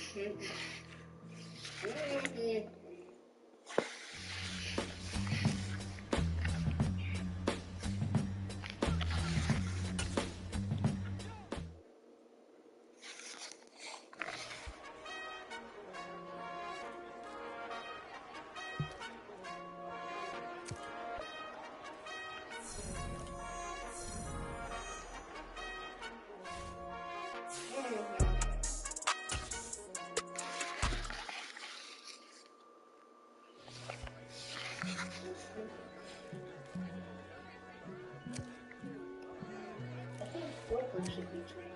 Should be trained.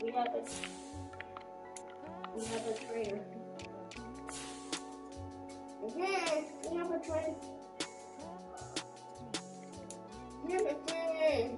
We have a trainer. We have a trainer. We have a trainer.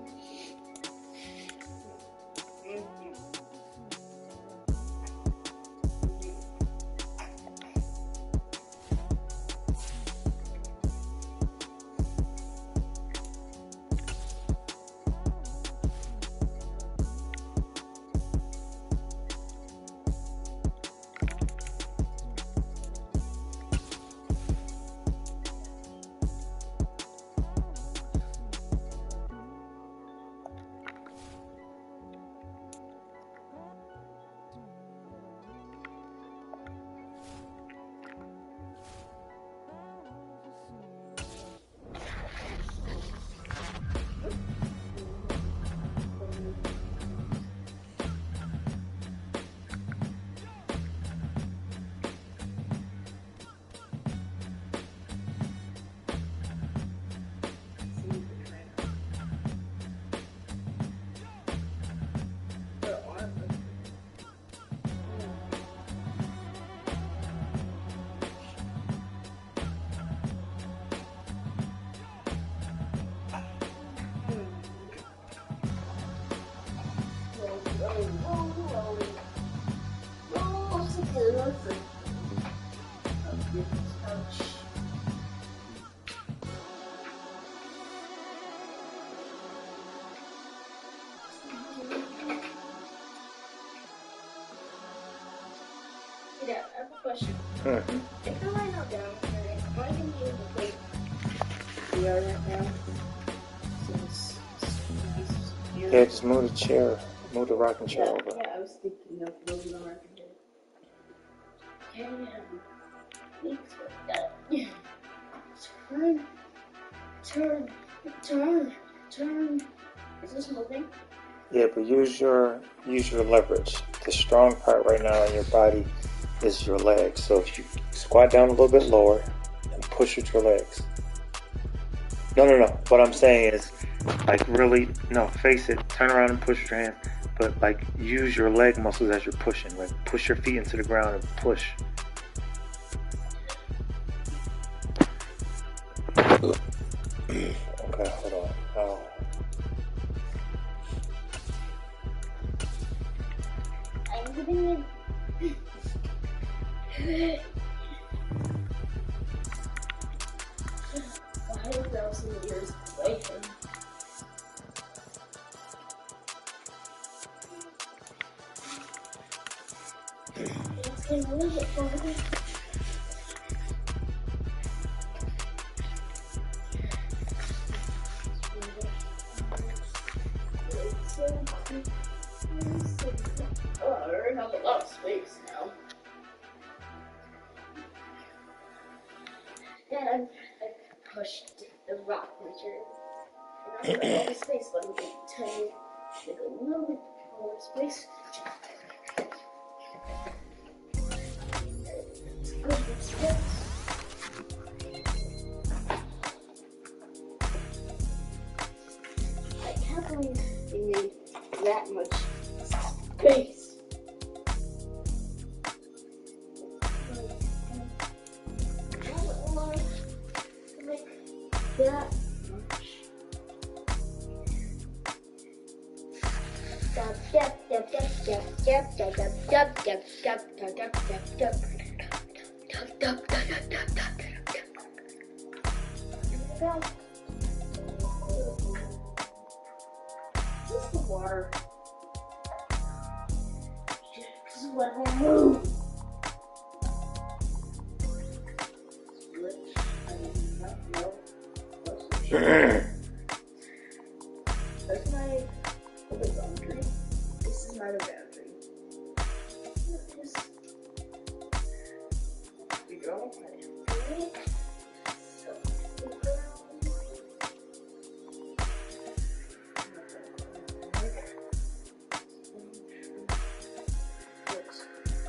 Yeah, I have a question. If you're lying on down, why can you use the plate? We are right now. Yeah, just move the chair. Move the rocking chair over. Yeah, I was thinking of moving the rocking chair. Okay, turn. Is this moving? Yeah, but use your leverage. The strong part right now in your body is your legs. So if you squat down a little bit lower and push with your legs. No. What I'm saying is, like, really, no, face it. Turn around and push with your hand. But, like, use your leg muscles as you're pushing. Like, push your feet into the ground and push. Okay, hold on. Oh. I'm giving you. Why are those years away from me? Let's get a little bit farther. Oh, I already have a lot of space now. And I pushed the rock material. And I got all the space, but I'm going to tell you, make a little bit more space. believe they made that much space. Make that much. This is the water. Just let her move. Switch. I do not know what switch. That's my other boundary. This is my other boundary. Just we go. Okay. So we go. Looks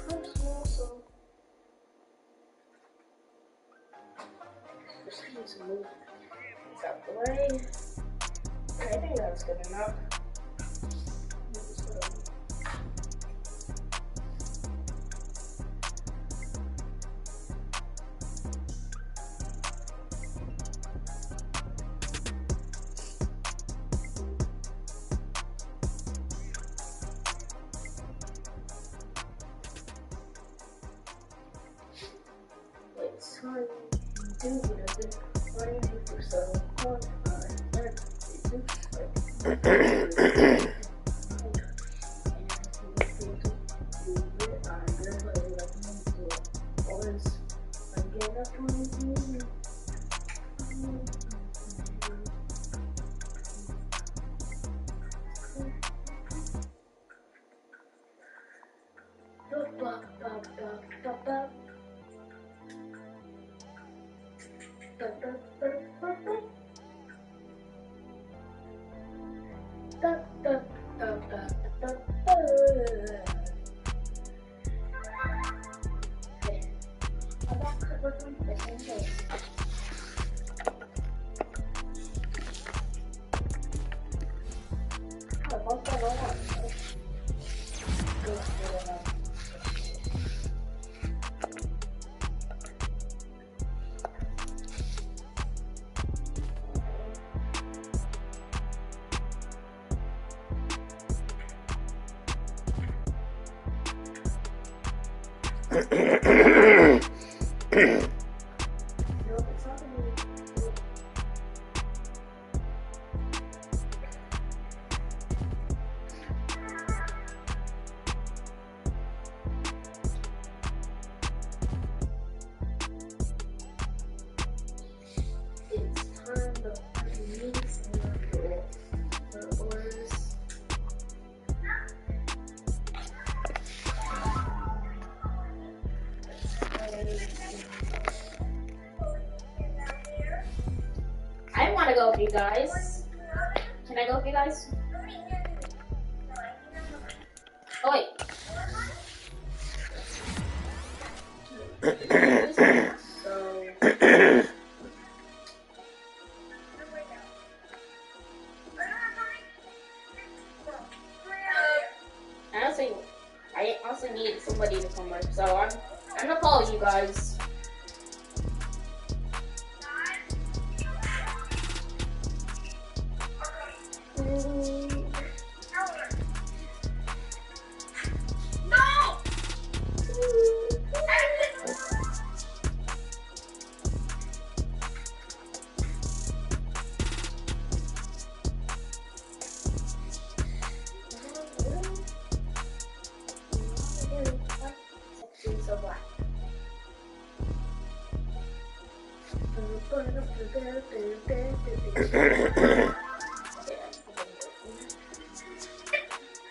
personal, so just need to move this out the way. I think that's good enough. It's time to do what I've been wanting to do for so long. I want to go with you guys. Can I go with you guys? Oh wait. I also need somebody to come with, so I'm gonna follow you guys.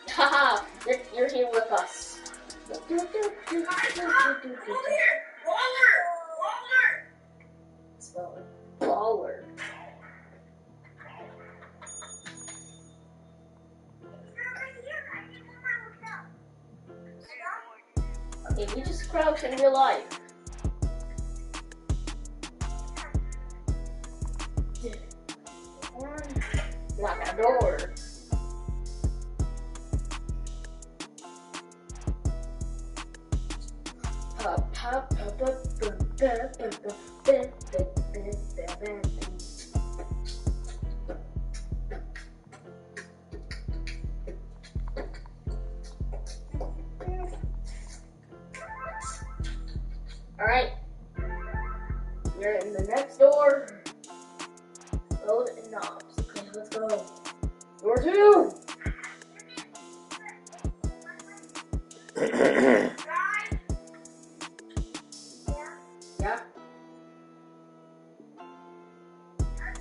Haha, you're here with us. Spell it. Baller. Okay, we just crouch in real life. Lock the door. Alright. We're in the next door. Load and knobs. Okay, let's go. Door 2! Yeah.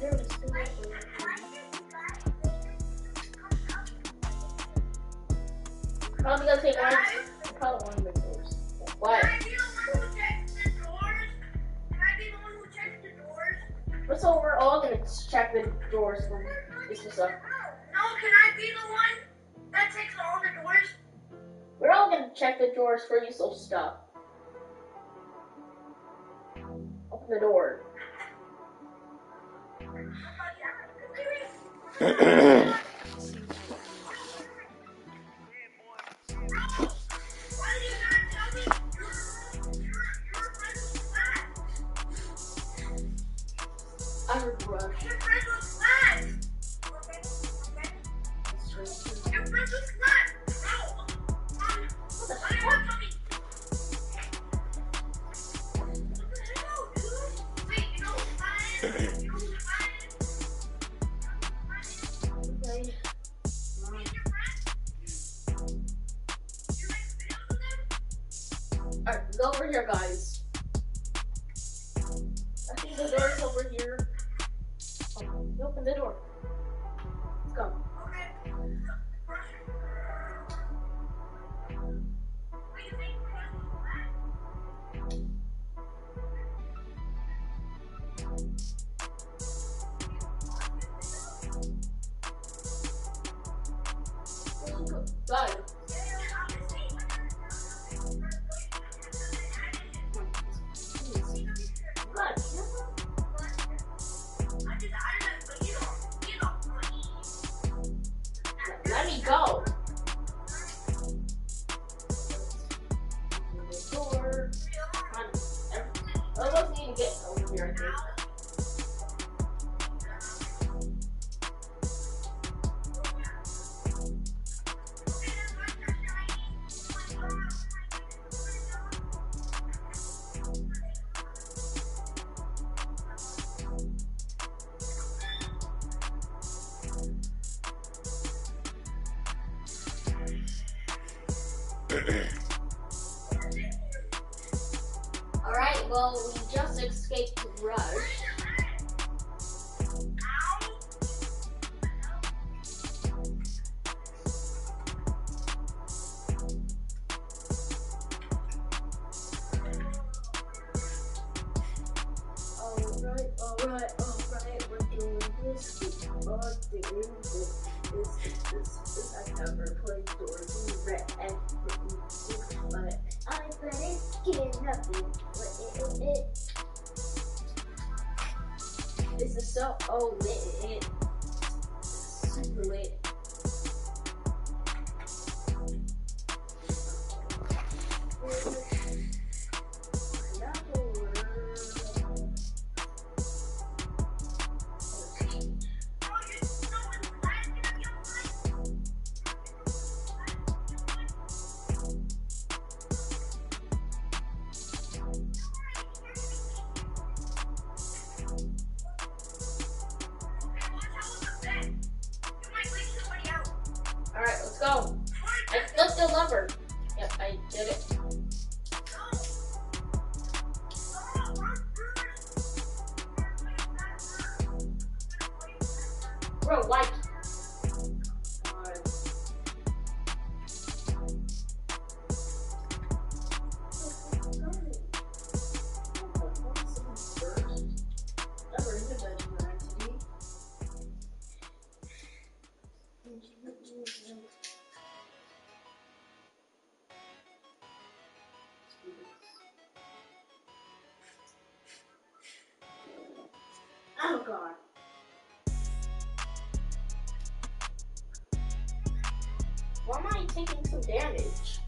There was probably gonna take one. Probably one of the doors. What? So we're all gonna check the doors for this stuff. No, can I be the one that takes all the doors? We're all gonna check the drawers for useful stuff. Open the door. I heard rush. Your friend was flat. Okay. Your friend was flat. No. What the hell? Wait, you know who's flat? You know who's flat? Okay. Alright, go over here, guys. I think the door is over here. Oh, you open the door. Let's go. Guys. Let me go. Door. I almost need to get over here, I think. Alright, well, we just escaped Rush. Alright, we're doing this. We are doing this. I never played Doors in Red, but I bet it's getting nothing. This is so lit. Super lit. Alright, let's go. I flipped the lever. Yep, I did it. Bro, why? Oh god. Why am I taking some damage?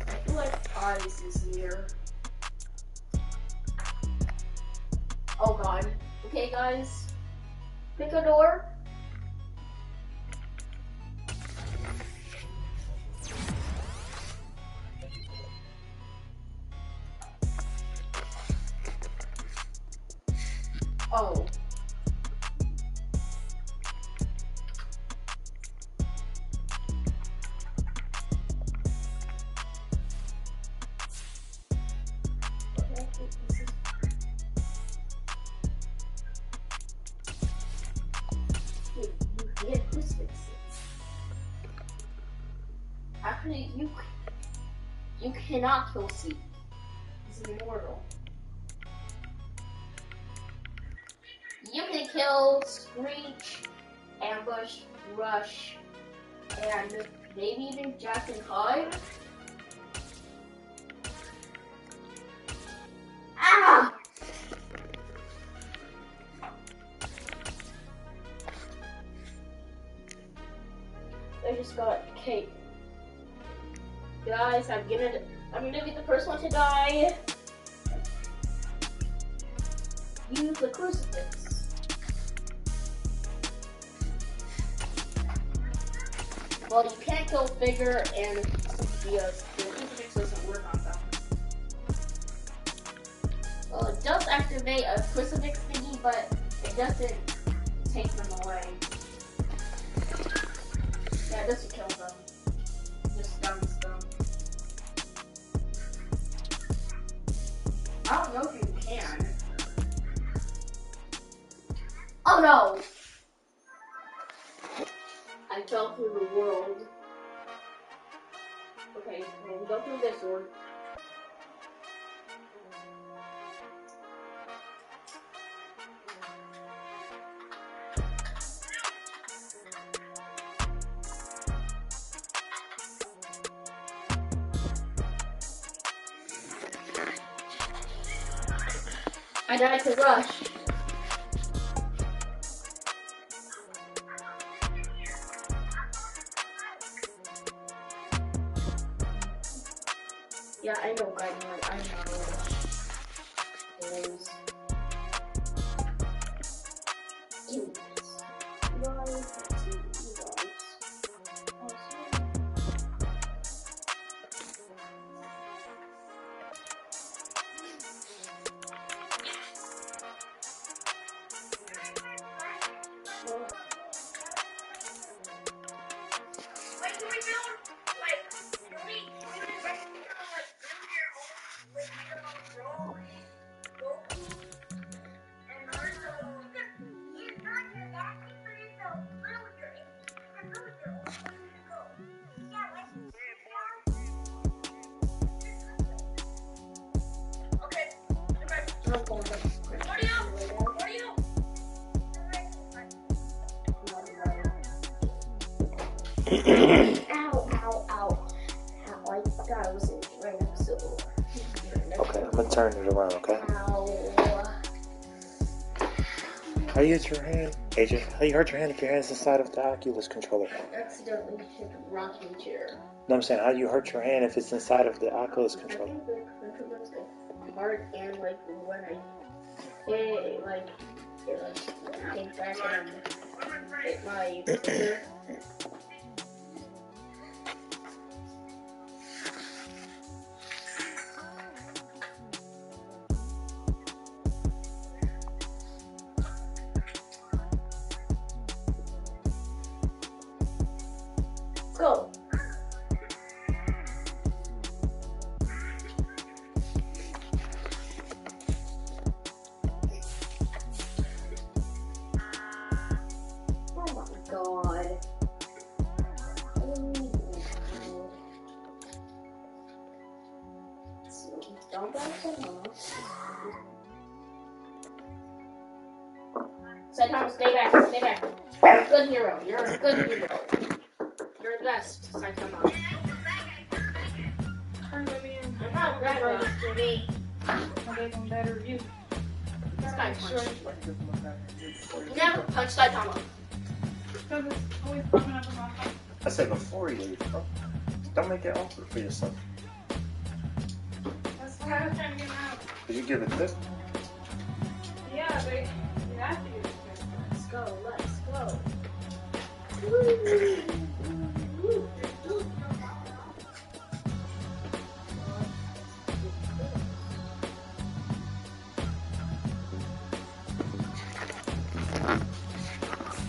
I feel like Eyes is here. Oh god. Okay guys. Pick a door. Oh. Actually, you cannot kill Seek. He's immortal. You can kill Screech, Ambush, Rush, and maybe even Jack and Hyde. Ah! I just got cake. Guys, I'm gonna be the first one to die. Use the crucifix. Well, you can't kill Figure and the crucifix doesn't work on them. Well, it does activate a crucifix thingy, but it doesn't take them away. Yeah, it doesn't kill them. It just stuns them. I don't know if you can. Oh no! I fell through the world. Okay, we'll go through this one. I died to Rush. Yeah, I know, guys. I know. There's... Ow, ow, ow. Ow, I thought I was right next to the door. Okay, I'm gonna turn it around, okay? Ow. How you hurt your hand? AJ, how you hurt your hand if your hand's inside of the Oculus controller? Accidentally hit the rocking chair. No, I'm saying, how do you hurt your hand if it's inside of the Oculus I controller? think the controller's like hard and like when I hit it like came back and hit my finger. Go. Oh my god. Don't bounce it off. Saitama, stay back, stay back. You're a good hero. You're a good hero. You're the best, Saitama. I'm not that to me. This guy punched. You never punch Saitama. I said before you leave, bro. Don't make it awkward for yourself. That's why I was trying to get him out. Did you give it this? Yeah, but you have to give it to him. go, let's go. Woo.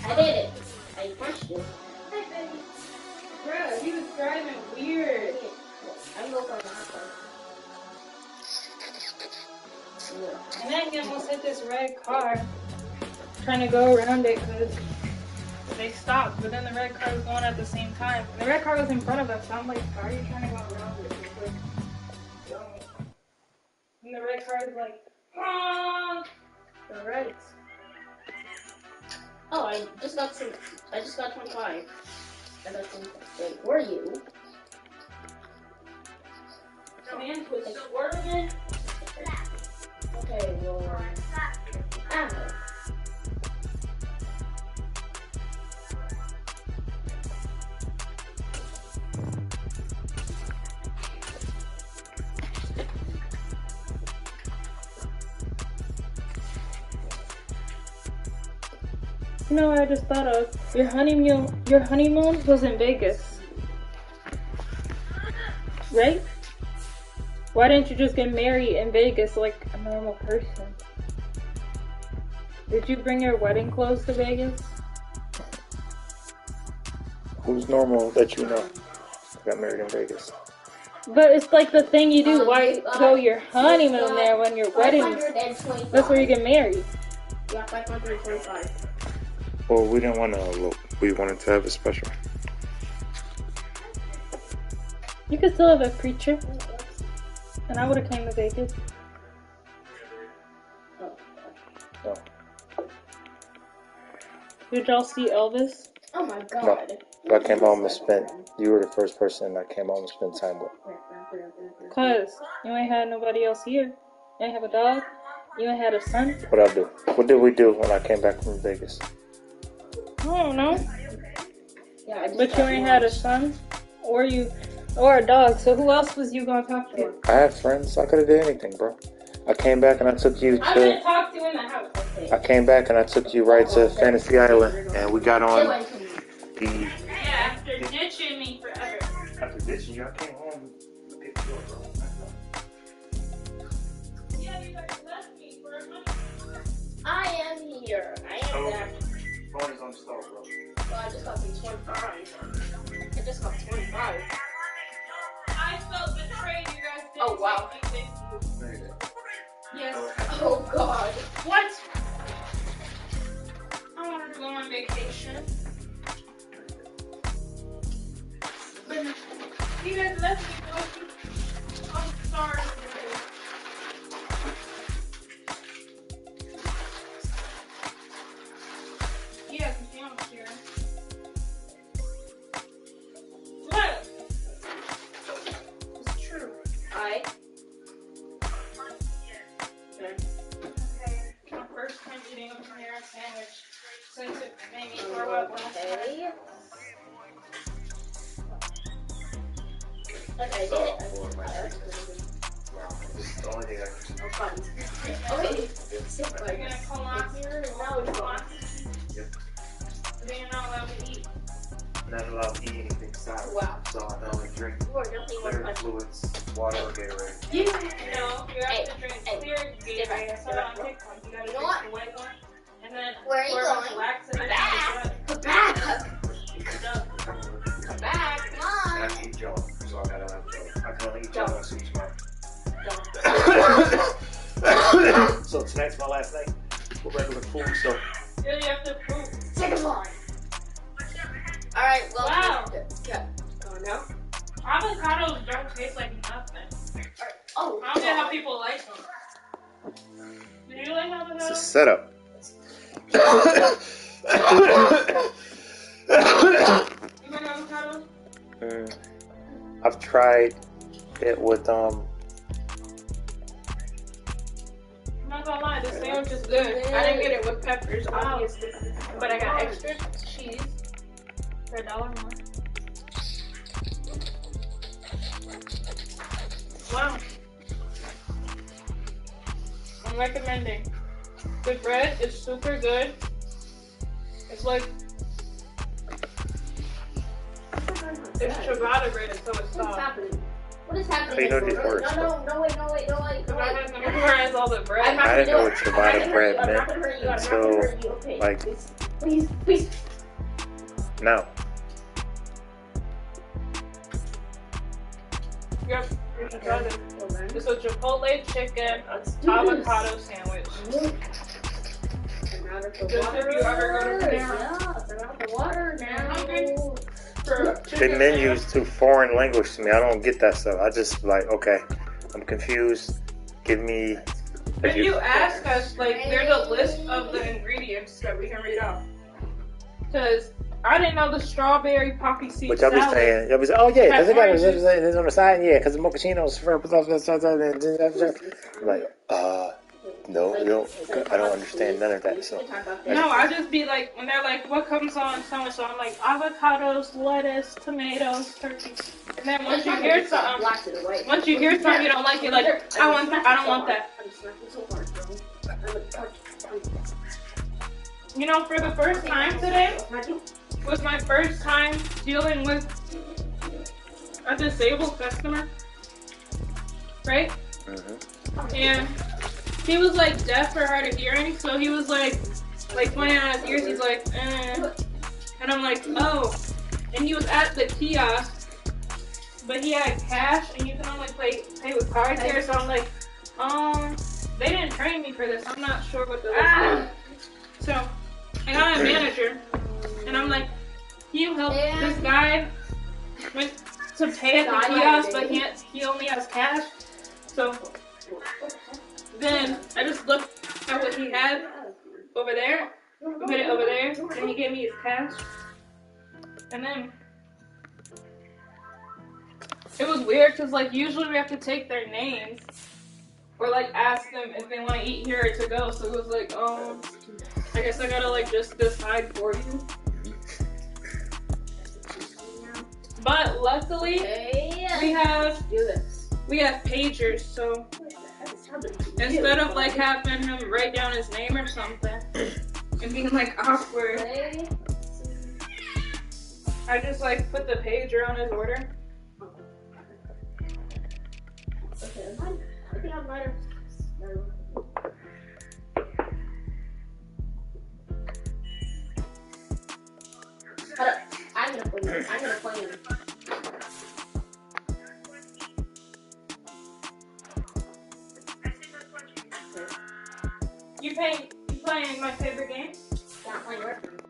I did it. I punched it. Hi, baby. Bro, he was driving weird. I'm going for the And then he almost hit this red car. Trying to go around it because they stopped, but then the red car was going at the same time. And the red car was in front of us, so I'm like, how are you trying to go around it? And the red car is like, ah! The reds. Oh, I just got 25. I got some. Wait, where are you? Man was swerving. Okay, well. Ow. You know what I just thought of? Your honeymoon was in Vegas. Right? Why didn't you just get married in Vegas like a normal person? Did you bring your wedding clothes to Vegas? Who's normal that you know got married in Vegas? But it's like the thing you do. Why go your honeymoon there when your wedding? That's where you get married. Yeah, 525. Well, we didn't want to elope. We wanted to have a special. You could still have a preacher. And I would have came to Vegas. No. Did y'all see Elvis? Oh my god. No. I came home and spent. You were the first person I came home and spent time with. Cause you ain't had nobody else here. You ain't have a dog. You ain't had a son. What I do? What did we do when I came back from Vegas? I don't know. Yeah, But you ain't had a son, or a dog. So who else was you gonna talk to? I had friends. I could have did anything, bro. I came back and I took you I'm gonna to. talk to you in the house. I came back and I took you right to Fantasy Island, and we got on the. Yeah, after ditching me forever. After ditching you, I came home and picked you up, bro. Yeah, you guys left me for a month. I am here. I am back. Phone is on the stove, bro. Well, I just got 25. I just got 25. I felt betrayed. You guys didn't Oh, wow. take me with you. Yes. Oh god. What? I wanted to go on vacation. But you guys left me. I'm sorry. Yeah, because you don't care. What? It's true. Alright. Okay. My first time eating a Panera sandwich since it made me throw up last night. Okay, I did it. This is the only thing I can do. Oh, fun. Okay. Sit You're right gonna come out here and now it's gone. Yep. then you're not allowed to eat. Not allowed to eat anything sour. Wow. So I can only drink You are definitely one clear of fluids, water, or Gatorade. No, you have to drink clear Gatorade. I saw it on TikTok. You gotta You know drink what? the white one. And then Where are you pour a bunch going? of laxative in Back. the Come back. gut. Come back. Come I on. have to eat Joe, so I gotta have Joe. I can only eat Joe on Super Smart. So tonight's my last night for regular food, so. Yeah, you have to poop. Second line. Alright, well. Wow. Yeah. Oh, no? Avocados don't taste like nothing. Oh, I don't get how people like them. Do you like It's a avocados? setup. You like avocados? I've tried it with I'm not gonna lie, this sandwich is good. I didn't get it with peppers, obviously. But I got extra cheese for $1 more. Wow. I'm recommending. The bread is super good. It's like it's ciabatta bread until it's What's soft. happening? What is happening? How you know these words? No, wait. Because I have to memorize all the bread. I didn't know what ciabatta bread meant until, like, Please. now. Yep, you should try this. It's a Chipotle chicken avocado sandwich. Just if you ever go to Panera. Yeah, turn out the water now. For The chicken menu's too foreign language to me. I don't get that stuff. I just like, okay, I'm confused. Give me. If you ask us, like, there's a list of the ingredients that we can read off. Because I didn't know the strawberry poppy seed Which I was salad. saying, oh yeah, because it got Oranges. it's on the side, yeah, because the mochaccino's I'm like, no, you don't. I don't understand none of that. So No, I just be like, when they're like, what comes on so and so, I'm like, avocados, lettuce, tomatoes, turkey. And then once you hear something you don't like, you're like, I don't want that. You know, for the first time today was my first time dealing with a disabled customer, right? And he was like deaf or hard of hearing, so he was like pointing at his ears. He's like, and I'm like, oh. And he was at the kiosk, but he had cash, and you can only pay with cards here. So I'm like, they didn't train me for this. I'm not sure what to do. So I got a manager, and I'm like, can you help this guy to pay at the kiosk, but he only has cash? So then I just looked at what he had over there, put it over there, and he gave me his cash. And then it was weird because like usually we have to take their names or like ask them if they want to eat here or to go. So it was like, I guess I gotta like just decide for you. But luckily we have pagers, so instead of like having him write down his name or something and being like awkward, I just like put the pager on his order. I think I might have. I'm gonna play him. You playing my favorite game? Not playing work.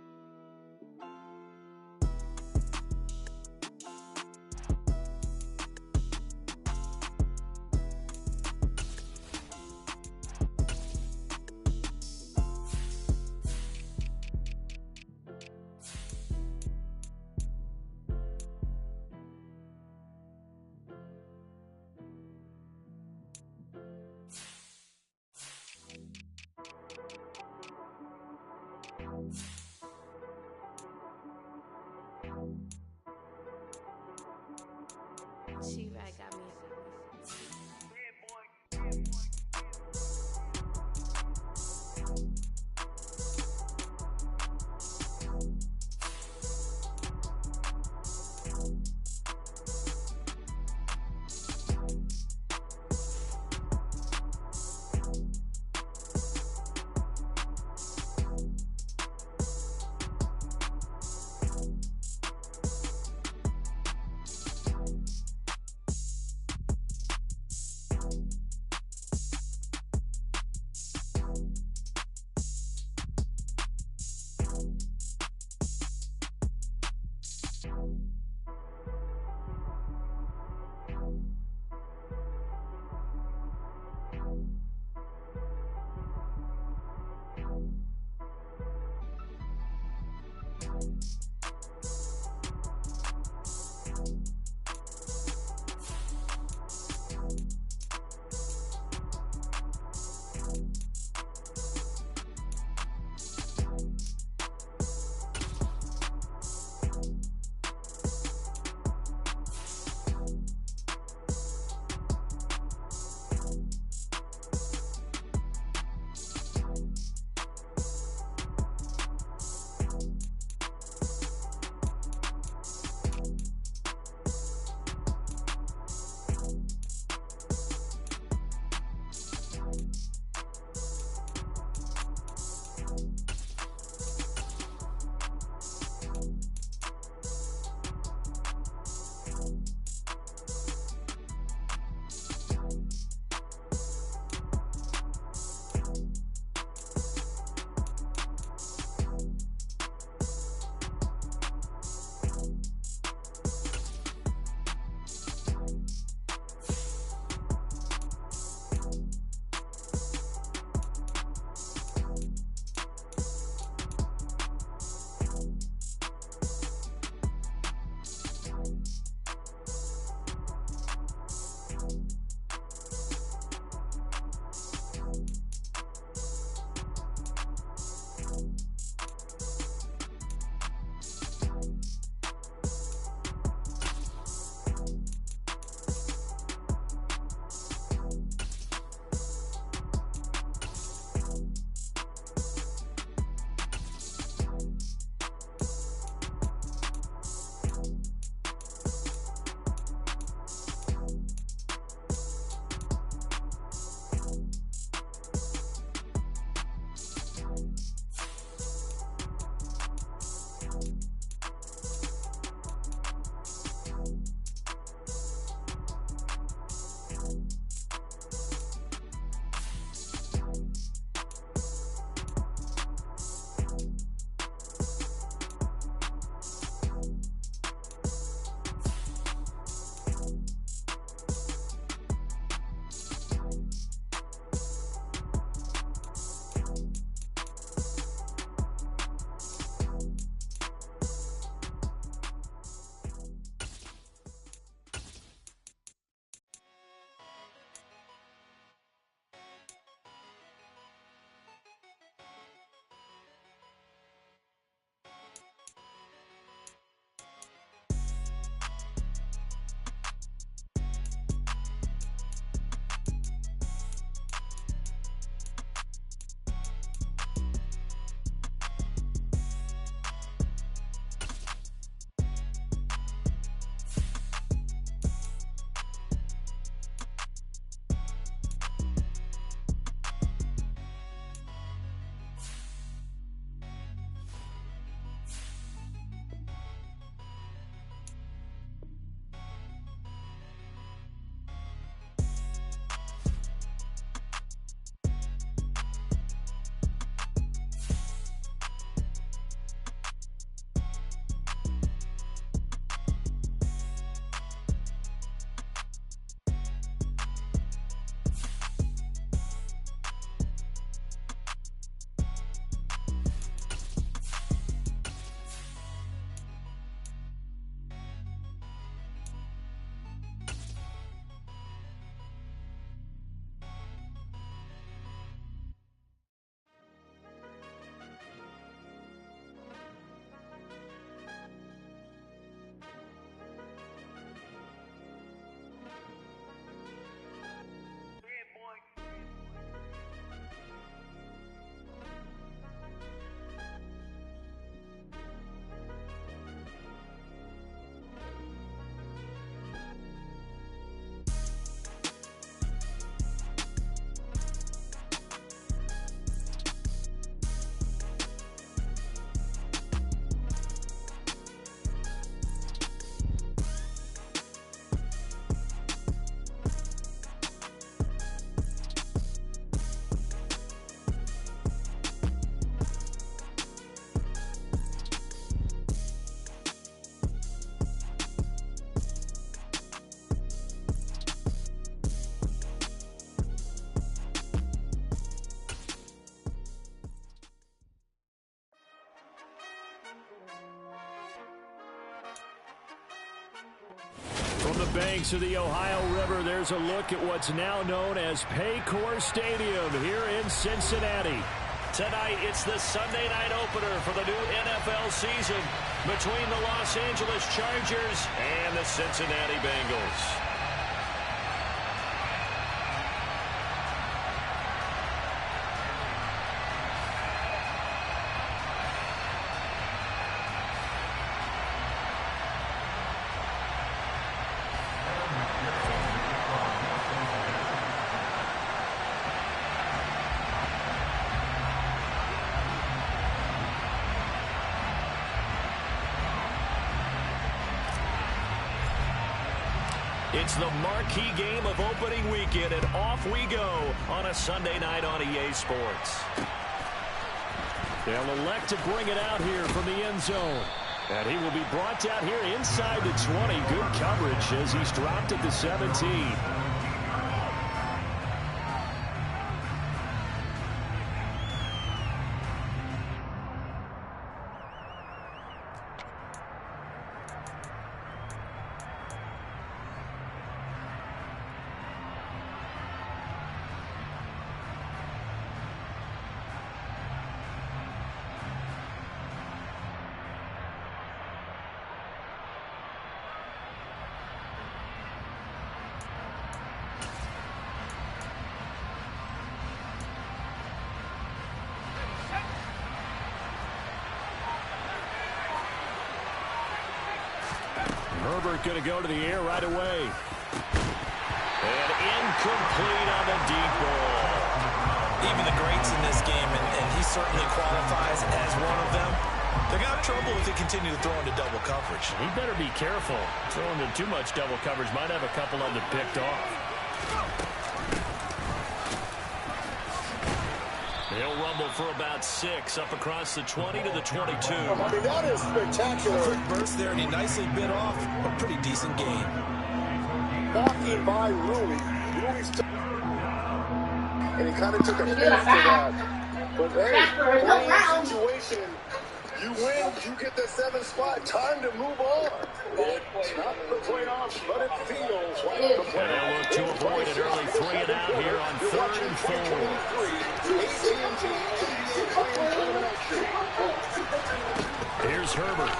banks of the Ohio River, there's a look at what's now known as Paycor Stadium here in Cincinnati. Tonight, it's the Sunday night opener for the new NFL season between the Los Angeles Chargers and the Cincinnati Bengals. It's the marquee game of opening weekend, and off we go on a Sunday night on EA Sports. They'll elect to bring it out here from the end zone. And he will be brought out here inside the 20. Good coverage as he's dropped at the 17. Herbert going to go to the air right away. And incomplete on the deep ball. Even the greats in this game, and he certainly qualifies as one of them, they're going to have trouble if they continue to throw into double coverage. He better be careful. Throwing into too much double coverage might have a couple of them picked off. He'll rumble for about 6 up across the 20 to the 22. I mean, that is spectacular. A quick burst there, and he nicely bit off a pretty decent gain. Knocking by Rui. And he kind of took a hit to that. But hey, playing situation, you win, you get the 7th spot. Time to move on. It's not the playoffs, but it feels like the playoffs. And they'll look to avoid an early 3 and out here on 3rd and 4. Here's Herbert.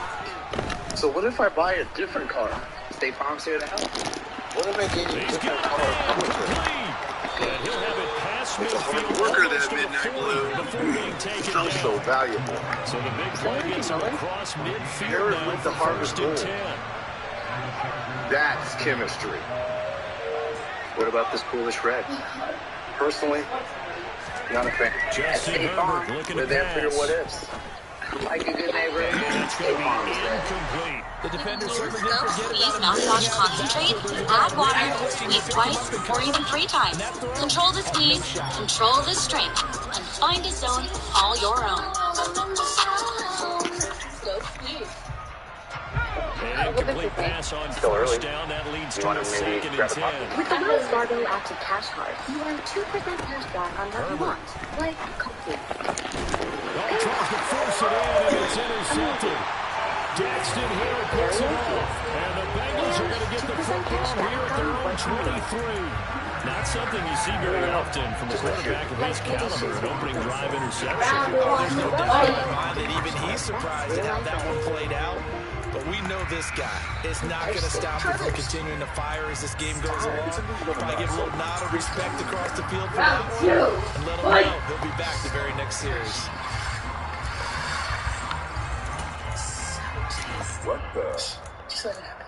So what if I buy a different car? State Farm's here to help. What if I get a different car? And he'll have it past It's a midfield hard worker, almost that to the midnight 40 blue. before being taken Sounds down. so valuable. So the big play gets him across midfield There's now with the for harvest 1st and goal. 10. That's chemistry. What about this foolish red? Personally, not a fan. Justin State Farm, Herbert looking we're to there for your pass. what ifs. Like a good neighbor, And it's going State to Farm be is there. incomplete. The defender certainly didn't Skillz forget Freeze about him. mouthwash concentrate, add water, squeeze twice or even 3 times. Control the speed, control the strength, and find a zone all your own. Skillz Freeze. An incomplete pass on Still early. 1st down. That leads You to wanna a maybe 2nd and grab a 10. coffee? With the Wells Fargo Active Cash Card, you earn 2% cash back on what you want, like coffee. Tries to force it in, and it's intercepted. Daxton Hill picks it off. And the Bengals are going to get the football here at their own 23. Not something you see very often from a quarterback of his caliber, an opening drive interception. There's no doubt in my mind that even he's surprised at how that one played out. But we know this guy is not going to stop him from continuing to fire as this game goes along. Probably give a little nod of respect across the field for that one, and let him know he'll be back the very next series. What the? Just let it happen.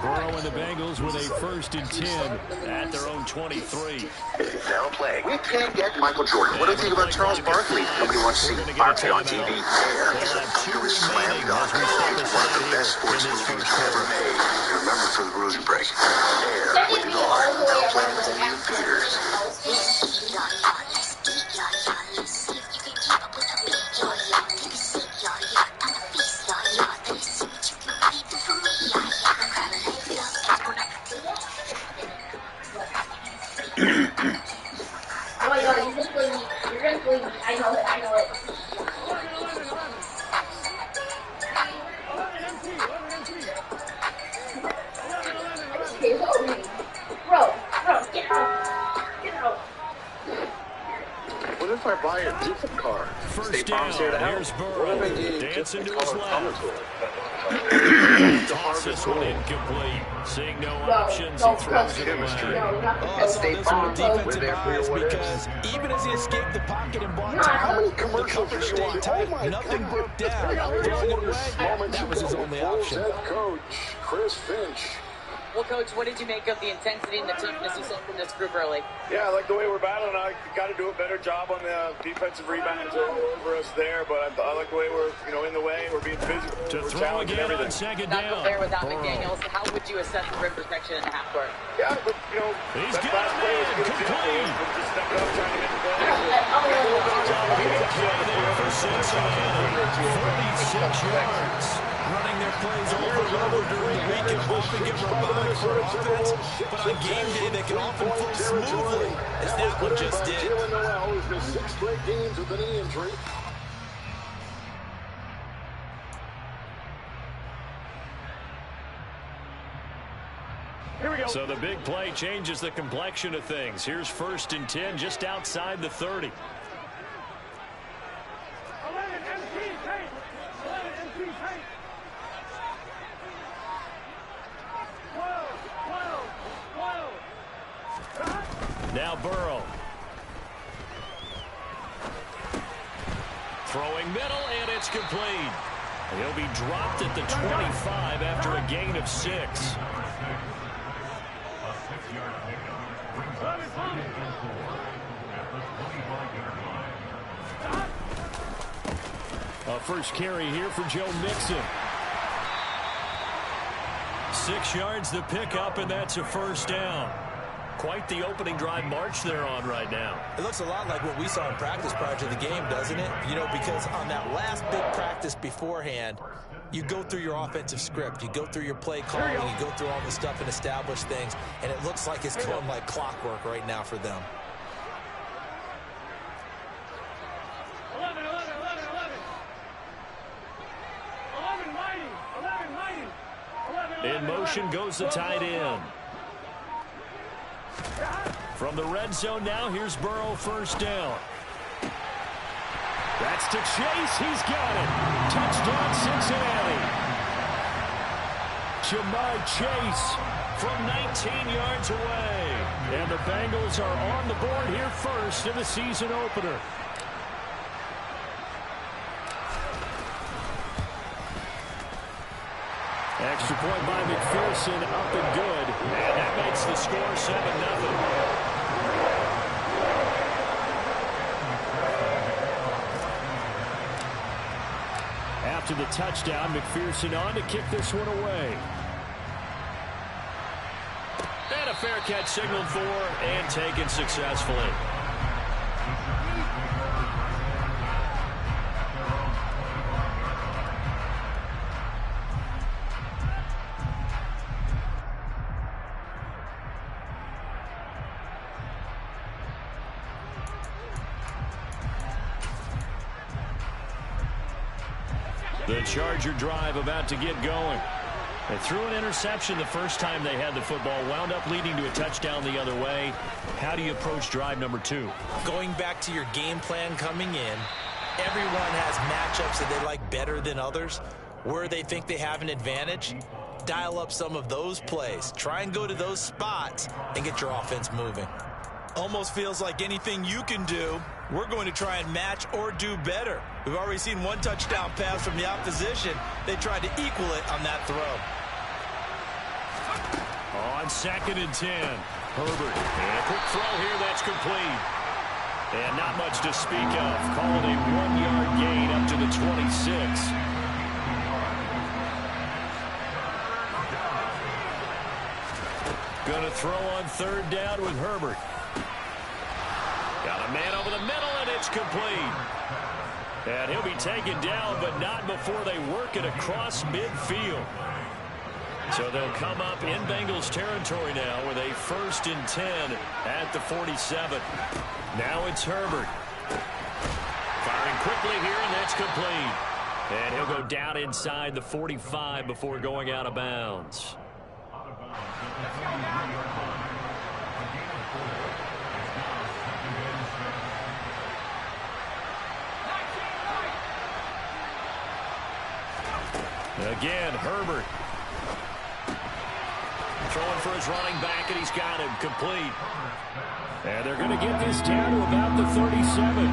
Burrow and the Bengals with a 1st and 10 at their own 23. Now play. We can't get Michael Jordan. What do you think about Charles Barkley? Nobody wants to see Barkley on TV. Air is a popular slam dunk. It's one of the best sports movies ever made. Remember for the Rosie break. Air with the R. Now playing with Ian Peters. Oh my god, you're gonna believe I know I know it. I just hate loading. Bro, get out. Get out. What if I buy a different car? First down, here's Burrow. Dancing to his left. Toss this one incomplete. Seeing no options, he throws it away. That's what defensive eyes, because even as he escaped the pocket and bought time, the coverage stayed tight. Nothing broke down. Throwing it away, that was his only option. Head coach Chris Finch. Well, Coach, what did you make of the intensity and the toughness you saw from this group early? Yeah, I like the way we're battling. I got to do a better job on the defensive rebounds over us there, but I like the way we're, in the way. We're being physical. To throw again on second down. Not there without McDaniels. How would you assess the rim protection in the half court? Yeah, but, he's that got last a play was a man, good complete. example. We're just stepping up, trying to make the play. For Cincinnati, 46 yards. Running their plays over and over during the week and often get robotic for offense, but on game day they can often flow smoothly, as that one just did. Jalen Noel has missed 6 straight games with a knee injury. Here we go. So the big play changes the complexion of things. Here's 1st and 10 just outside the 30. Now Burrow. Throwing middle, and it's complete. He'll be dropped at the 25 after a gain of 6. A first carry here for Joe Mixon. 6 yards the pickup, and that's a first down. Quite the opening drive march they're on right now. It looks a lot like what we saw in practice prior to the game, doesn't it? Because on that last big practice beforehand, you go through your offensive script, you go through your play calling, you go through all the stuff and establish things, and it looks like it's going like clockwork right now for them. 11. In motion goes the tight end. From the red zone now, here's Burrow, first down. That's to Chase. He's got it. Touchdown, Cincinnati. Jamar Chase from 19 yards away. And the Bengals are on the board here first in the season opener. Extra point by McPherson, up and good. And that makes the score 7-0. After the touchdown, McPherson on to kick this one away. And a fair catch signaled for and taken successfully. The Charger drive about to get going. They threw an interception the first time they had the football, wound up leading to a touchdown the other way. How do you approach drive number 2? Going back to your game plan coming in, everyone has matchups that they like better than others. Where they think they have an advantage, dial up some of those plays. Try and go to those spots and get your offense moving. Almost feels like anything you can do, we're going to try and match or do better. We've already seen one touchdown pass from the opposition. They tried to equal it on that throw. On 2nd and 10, Herbert. And a quick throw here that's complete. And not much to speak of. Call it a 1-yard gain up to the 26. Going to throw on 3rd down with Herbert. Got a man over the middle, and it's complete. And he'll be taken down, but not before they work it across midfield. So they'll come up in Bengals territory now with a 1st and 10 at the 47. Now it's Herbert. quickly here, and that's complete. And he'll go down inside the 45 before going out of bounds. Again, Herbert. Throwing for his running back, and he's got him complete. And they're going to get this down to about the 37.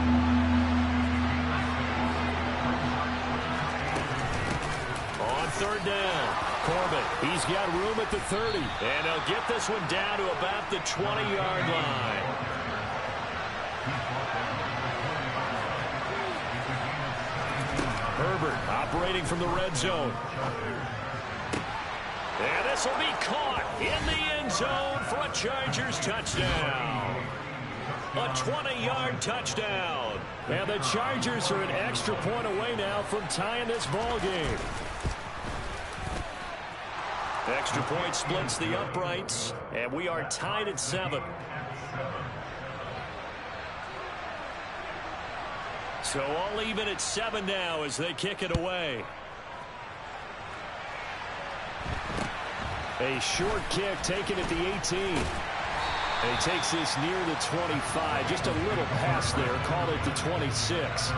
On third down, Corbett, he's got room at the 30. And they'll get this one down to about the 20-yard line. Herbert operating from the red zone. And this will be caught in the end zone for a Chargers touchdown. A 20-yard touchdown. And the Chargers are an extra point away now from tying this ball game. Extra point splits the uprights, and we are tied at 7. So all even at 7 now as they kick it away. A short kick taken at the 18. And he takes this near the 25. Just a little pass there. Call it the 26.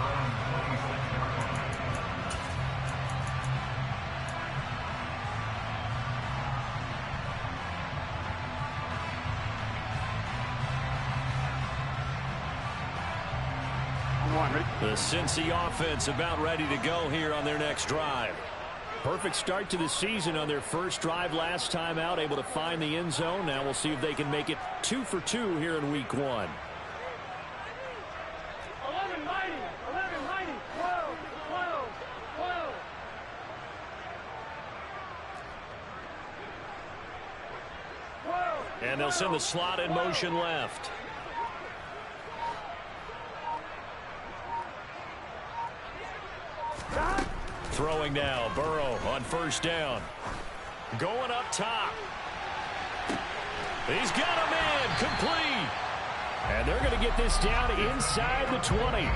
The Cincy offense about ready to go here on their next drive. Perfect start to the season on their first drive last time out, able to find the end zone. Now we'll see if they can make it 2 for 2 here in week 1. 11 mighty, 12, 12, 12. And they'll send the slot in motion left. Throwing now, Burrow on first down. Going up top. He's got a man complete. And they're going to get this down inside the 20.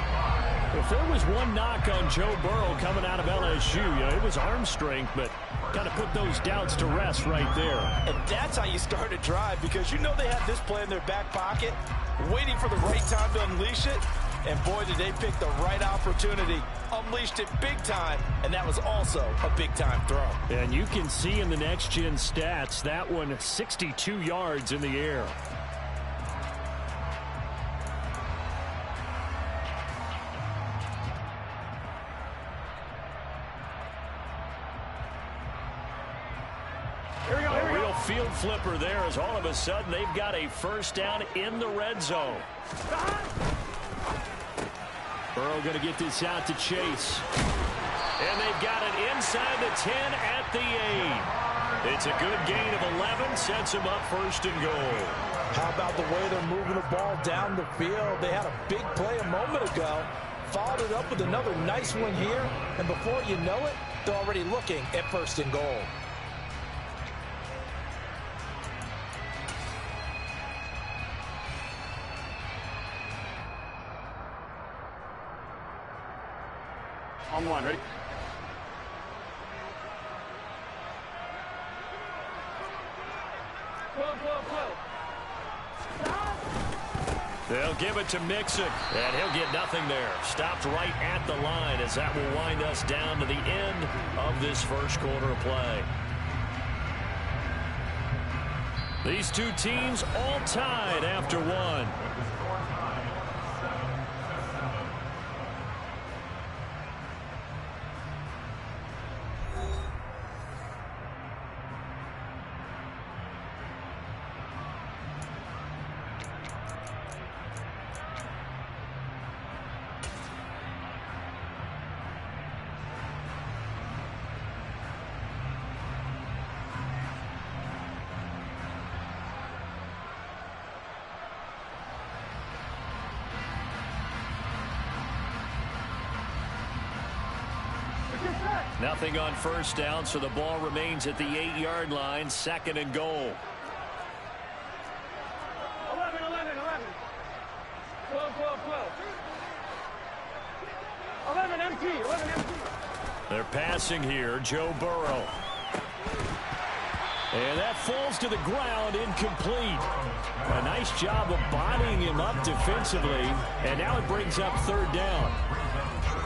If there was one knock on Joe Burrow coming out of LSU, it was arm strength, but kind of put those doubts to rest right there. And that's how you start a drive, because you know they have this play in their back pocket, waiting for the right time to unleash it. And boy, did they pick the right opportunity. Unleashed it big time, and that was also a big-time throw. And you can see in the next-gen stats, that one 62 yards in the air. A real field flipper there as all of a sudden they've got a first down in the red zone. Burrow going to get this out to Chase. And they've got it inside the 10 at the 8. It's a good gain of 11, sets them up first and goal. How about the way they're moving the ball down the field? They had a big play a moment ago, followed it up with another nice one here, and before you know it, they're already looking at first and goal. On one, ready? They'll give it to Mixon, and he'll get nothing there. Stopped right at the line as that will wind us down to the end of this first quarter of play. These two teams all tied after one. Nothing on first down, so the ball remains at the 8-yard line, second and goal. 11, 12, 12, 12. They're passing here, Joe Burrow. And that falls to the ground, incomplete. A nice job of bodying him up defensively, and now it brings up third down.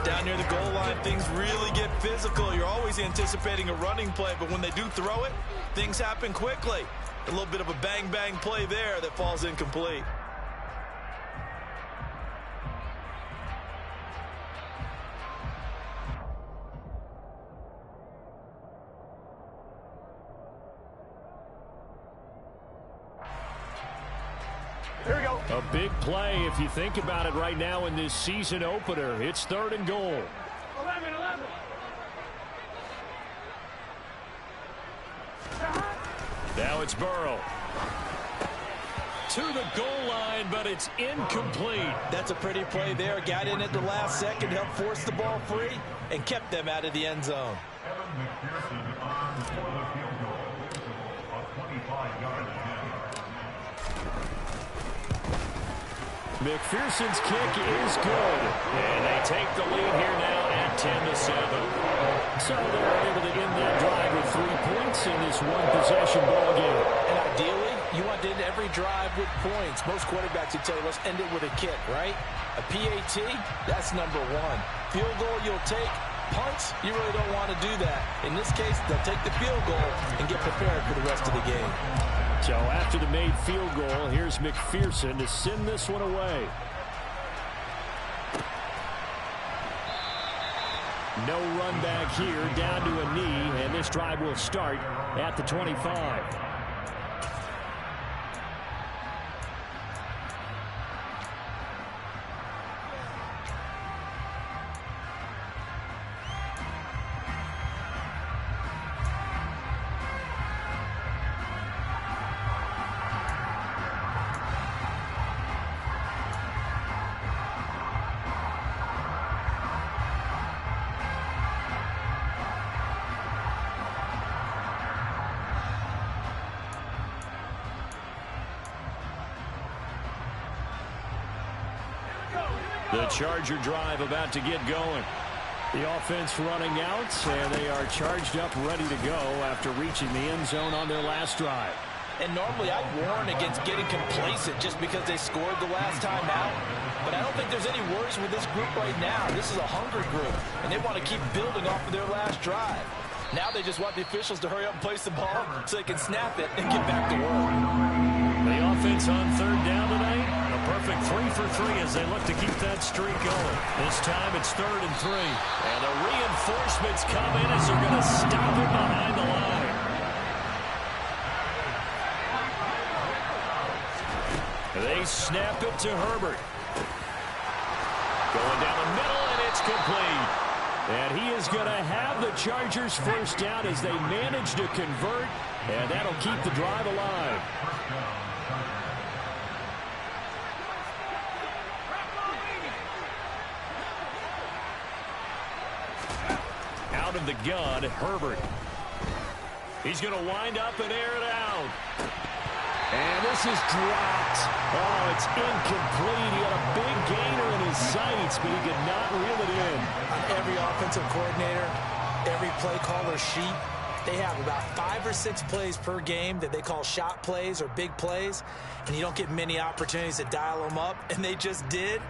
Down near the goal line, things really get physical. You're always anticipating a running play, but when they do throw it, things happen quickly. A little bit of a bang-bang play there that falls incomplete. Here we go. A big play if you think about it right now in this season opener. It's 3rd and goal. 11. Now it's Burrow. To the goal line, but it's incomplete. That's a pretty play there. Got in at the last second, helped force the ball free, and kept them out of the end zone. McPherson's kick is good. And they take the lead here now at 10-7. So they're able to end that drive with 3 points in this one-possession ball game. And ideally, you want to end every drive with points. Most quarterbacks would tell you, let's end it with a kick, right? A PAT, that's number 1. Field goal you'll take. Punts, you really don't want to do that. In this case, they'll take the field goal and get prepared for the rest of the game. So after the made field goal, here's McPherson to send this one away. No run back here, down to a knee, and this drive will start at the 25. The Charger drive about to get going. The offense running out, and they are charged up, ready to go after reaching the end zone on their last drive. And normally I'd warn against getting complacent just because they scored the last time out. But I don't think there's any worries with this group right now. This is a hungry group, and they want to keep building off of their last drive. Now they just want the officials to hurry up and place the ball so they can snap it and get back to work. The offense on third down tonight, a perfect 3 for 3 as they look to keep that streak going. This time it's 3rd and 3. And the reinforcements come in as they're going to stop it behind the line. They snap it to Herbert. Going down the middle, and it's complete. And he is going to have the Chargers first down as they manage to convert, and that'll keep the drive alive. Out of the gun, Herbert. He's going to wind up and air it out. And this is dropped. Oh, it's incomplete. He had a big gainer in his sights, but he could not reel it in. Every offensive coordinator, every play caller sheet, they have about 5 or 6 plays per game that they call shot plays or big plays, and you don't get many opportunities to dial them up, and they just did,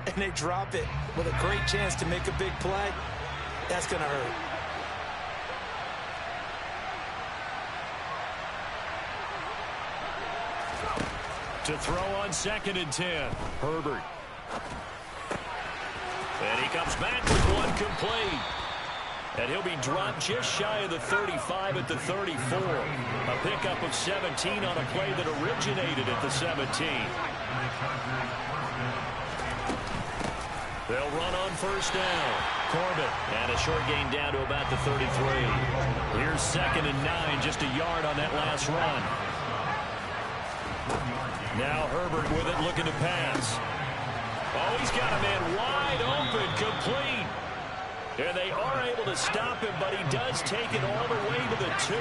and they drop it with a great chance to make a big play. That's going to hurt. To throw on 2nd and 10, Herbert. And he comes back with one complete. And he'll be dropped just shy of the 35 at the 34. A pickup of 17 on a play that originated at the 17. They'll run on first down. Corbett, and a short gain down to about the 33. Here's 2nd and 9, just a yard on that last run. Now Herbert with it, looking to pass. Oh, he's got a man wide open, complete. And they are able to stop him, but he does take it all the way to the 2.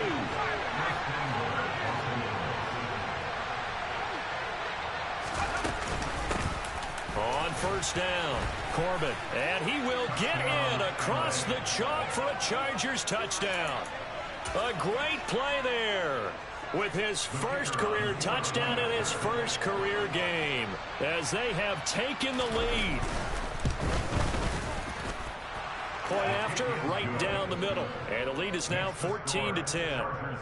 On first down, Corbett, and he will get in across the chalk for a Chargers touchdown. A great play there with his first career touchdown in his first career game as they have taken the lead. Point after, right down the middle, and the lead is now 14-10.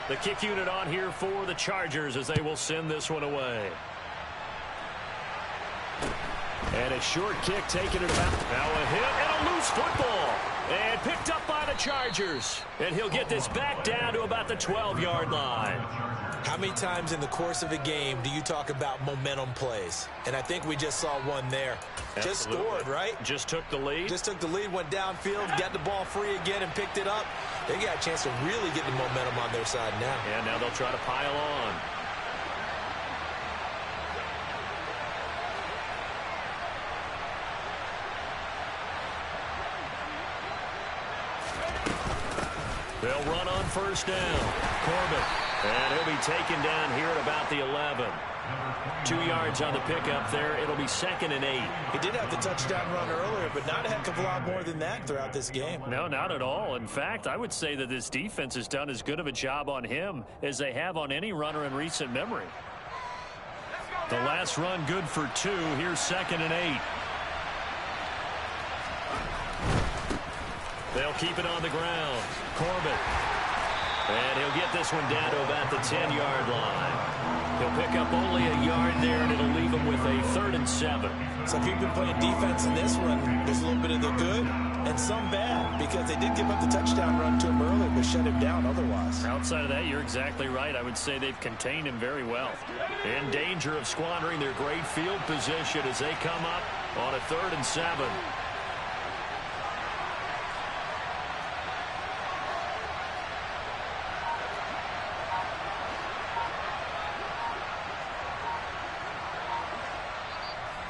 The kick unit on here for the Chargers as they will send this one away. And a short kick taking it back. Now a hit and a loose football. And picked up by the Chargers. And he'll get this back down to about the 12-yard line. How many times in the course of a game do you talk about momentum plays? And I think we just saw one there. Absolutely. Just scored, right? Just took the lead. Just took the lead, went downfield, got the ball free again and picked it up. They got a chance to really get the momentum on their side now. And now they'll try to pile on. They'll run on first down. Corbett. And he'll be taken down here at about the 11. 2 yards on the pickup there. It'll be 2nd and 8. He did have the touchdown run earlier, but not a heck of a lot more than that throughout this game. No, not at all. In fact, I would say that this defense has done as good of a job on him as they have on any runner in recent memory. The last run good for 2. Here's 2nd and 8. They'll keep it on the ground. Corbett. And he'll get this one down to about the 10-yard line. He'll pick up only a yard there, and it'll leave him with a 3rd and 7. So if you've been playing defense in this one, there's a little bit of the good and some bad, because they did give up the touchdown run to him earlier, but shut him down otherwise. Outside of that, you're exactly right. I would say they've contained him very well. In danger of squandering their great field position as they come up on a 3rd and 7.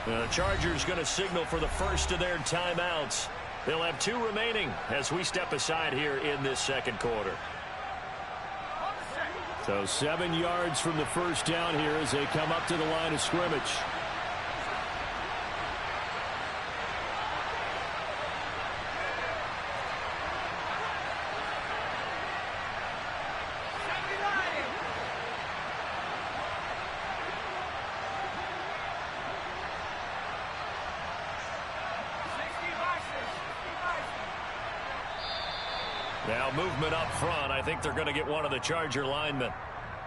The Chargers going to signal for the first of their timeouts. They'll have 2 remaining as we step aside here in this second quarter. So 7 yards from the first down here as they come up to the line of scrimmage. Now movement up front. I think they're going to get one of the Charger linemen.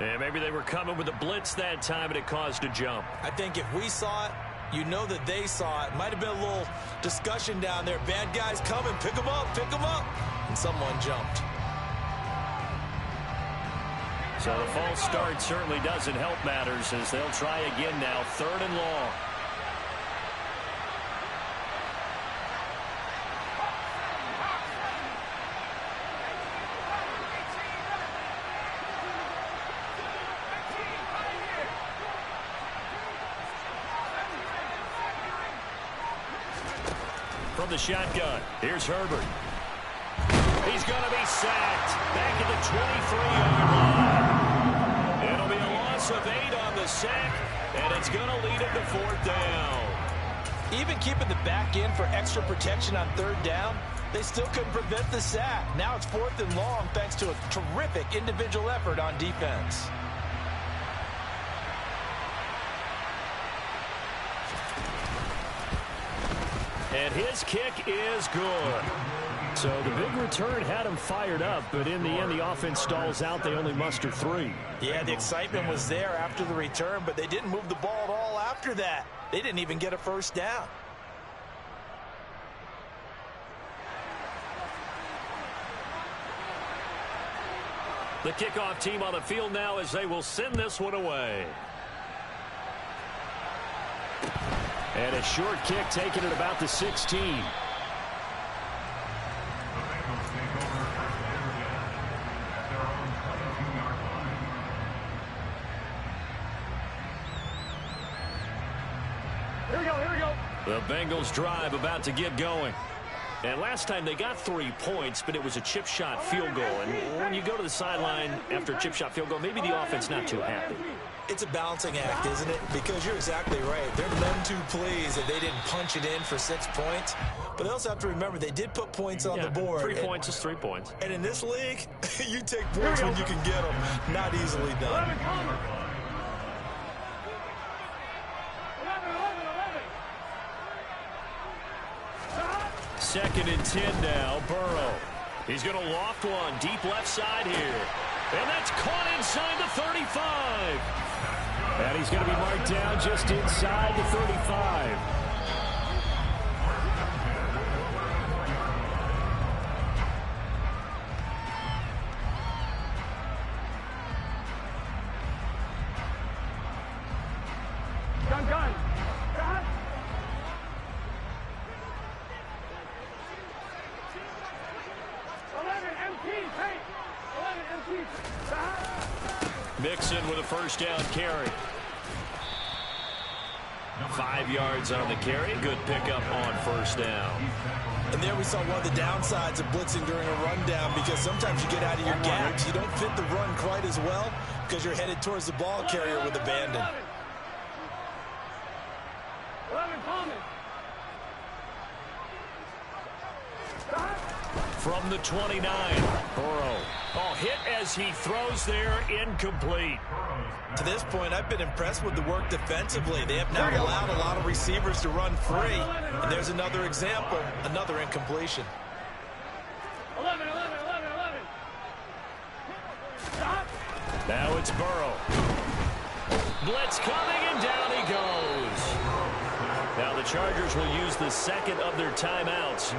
And maybe they were coming with a blitz that time and it caused a jump. I think if we saw it, you know that they saw it. Might have been a little discussion down there. Bad guys coming. Pick them up. Pick them up. And someone jumped. So the false start certainly doesn't help matters as they'll try again now. 3rd and long. From the shotgun, here's Herbert. He's going to be sacked back at the 23-yard line. It'll be a loss of 8 on the sack, and it's going to lead him to 4th down. Even keeping the back end for extra protection on 3rd down, they still couldn't prevent the sack. Now it's 4th and long thanks to a terrific individual effort on defense. And his kick is good. So the big return had him fired up, but in the end, the offense stalls out. They only muster 3. Yeah, the excitement was there after the return, but they didn't move the ball at all after that. They didn't even get a first down. The kickoff team on the field now as they will send this one away. And a short kick taken at about the 16. Here we go. The Bengals drive about to get going. And last time they got 3 points, but it was a chip shot field goal. And when you go to the sideline after a chip shot field goal, maybe the offense not too happy. It's a balancing act, isn't it? Because you're exactly right. They're none too pleased that they didn't punch it in for 6 points. But they also have to remember they did put points on the board. 3 points is 3 points. And in this league, you take points when you can get them. Not easily done. Second and 10 now, Burrow. He's going to loft one deep left side here. And that's caught inside the 35. And he's going to be marked down just inside the 35. Gun. 11 MPs, hey! 11 MPs. Mixon with a first down carry. 5 yards on the carry. Good pickup on first down. And there we saw one of the downsides of blitzing during a rundown, because sometimes you get out of your gaps. You don't fit the run quite as well because you're headed towards the ball carrier with abandon. 11 Coleman. From the 29, Burrow. Oh, hit as he throws there, incomplete. To this point, I've been impressed with the work defensively. They have not allowed a lot of receivers to run free. And there's another example, another incompletion. 11. Stop. Now it's Burrow. Blitz coming, and down he goes. Now the Chargers will use the second of their timeouts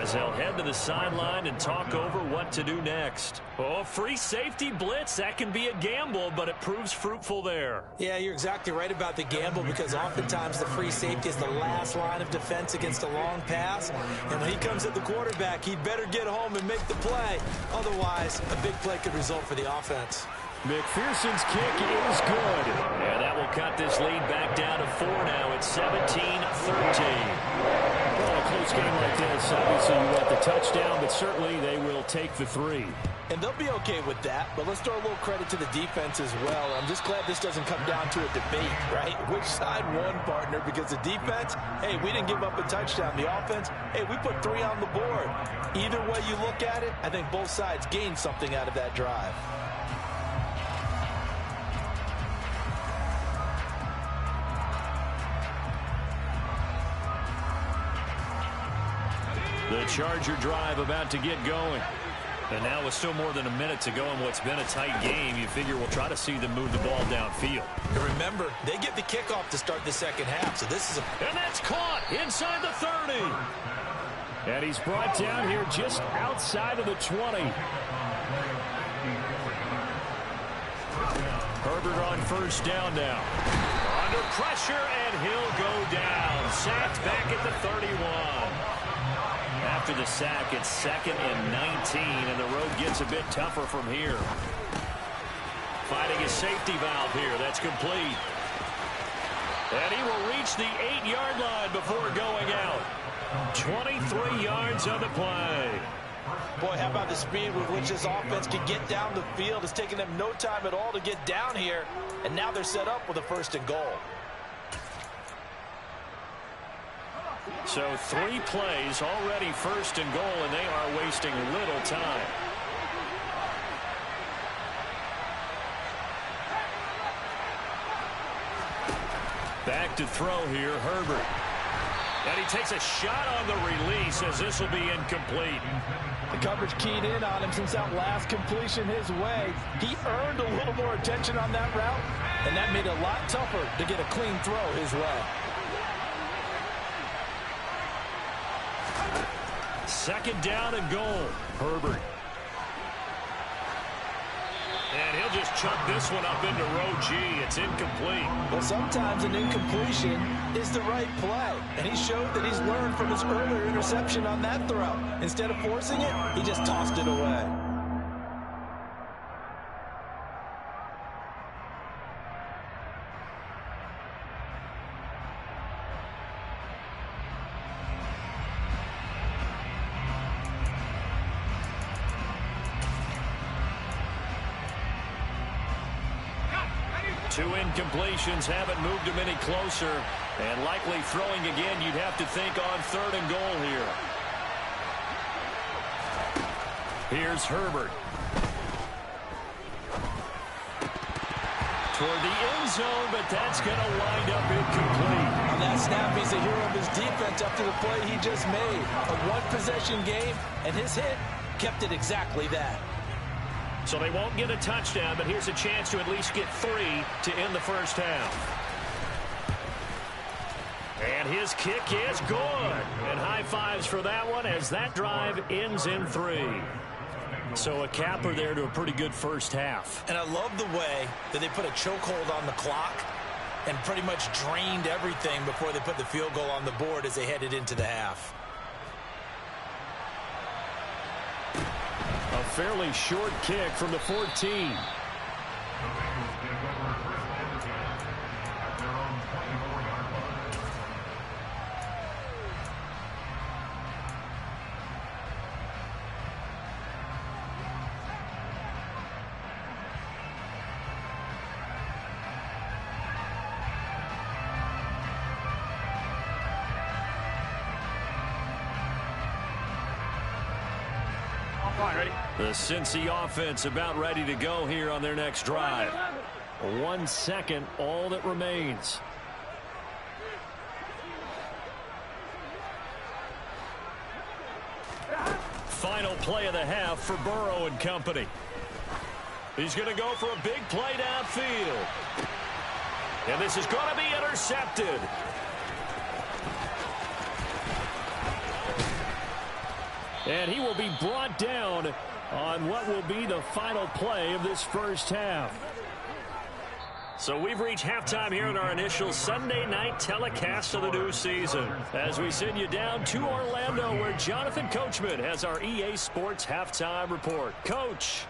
as they'll head to the sideline and talk over what to do next. Oh, free safety blitz, that can be a gamble, but it proves fruitful there. Yeah, you're exactly right about the gamble, because oftentimes the free safety is the last line of defense against a long pass. And when he comes at the quarterback, he'd better get home and make the play. Otherwise, a big play could result for the offense. McPherson's kick is good. And that will cut this lead back down to 4 now. It's 17-13. Well, a close game like this, obviously you want the touchdown, but certainly they will take the 3. And they'll be okay with that, but let's throw a little credit to the defense as well. I'm just glad this doesn't come down to a debate, right? Which side won, partner? Because the defense, hey, we didn't give up a touchdown. The offense, hey, we put 3 on the board. Either way you look at it, I think both sides gained something out of that drive. The Charger drive about to get going. And now with still more than a minute to go in what's been a tight game, you figure we'll try to see them move the ball downfield. And remember, they get the kickoff to start the second half, so this is a... And that's caught inside the 30. And he's brought down here just outside of the 20. Herbert on first down now. Under pressure, and he'll go down. Sacked back at the 31. After the sack, it's 2nd and 19, and the road gets a bit tougher from here. Fighting a safety valve here. That's complete. And he will reach the 8-yard line before going out. 23 yards on the play. Boy, how about the speed with which this offense can get down the field? It's taken them no time at all to get down here, and now they're set up with a 1st and goal. So 3 plays already 1st and goal, and they are wasting little time. Back to throw here, Herbert. And he takes a shot on the release as this will be incomplete. The coverage keyed in on him since that last completion his way. He earned a little more attention on that route, and that made it a lot tougher to get a clean throw his way. 2nd down and goal. Herbert. And he'll just chuck this one up into row G. It's incomplete. Well, sometimes an incompletion is the right play. And he showed that he's learned from his earlier interception on that throw. Instead of forcing it, he just tossed it away. 2 incompletions haven't moved him any closer. And likely throwing again, you'd have to think on 3rd and goal here. Here's Herbert. Toward the end zone, but that's going to wind up incomplete. On that snap, he's a hero of his defense after the play he just made. A one-possession game, and his hit kept it exactly that. So they won't get a touchdown, but here's a chance to at least get 3 to end the first half. And his kick is good. And high fives for that one as that drive ends in 3. So a capper there to a pretty good first half. And I love the way that they put a chokehold on the clock and pretty much drained everything before they put the field goal on the board as they headed into the half. A fairly short kick from the 14. The Cincy offense about ready to go here on their next drive. 1 second, all that remains. Final play of the half for Burrow and company. He's going to go for a big play downfield. And this is going to be intercepted. And he will be brought down on what will be the final play of this first half. So we've reached halftime here in our initial Sunday night telecast of the new season, as we send you down to Orlando, where Jonathan Coachman has our EA Sports halftime report. Coach.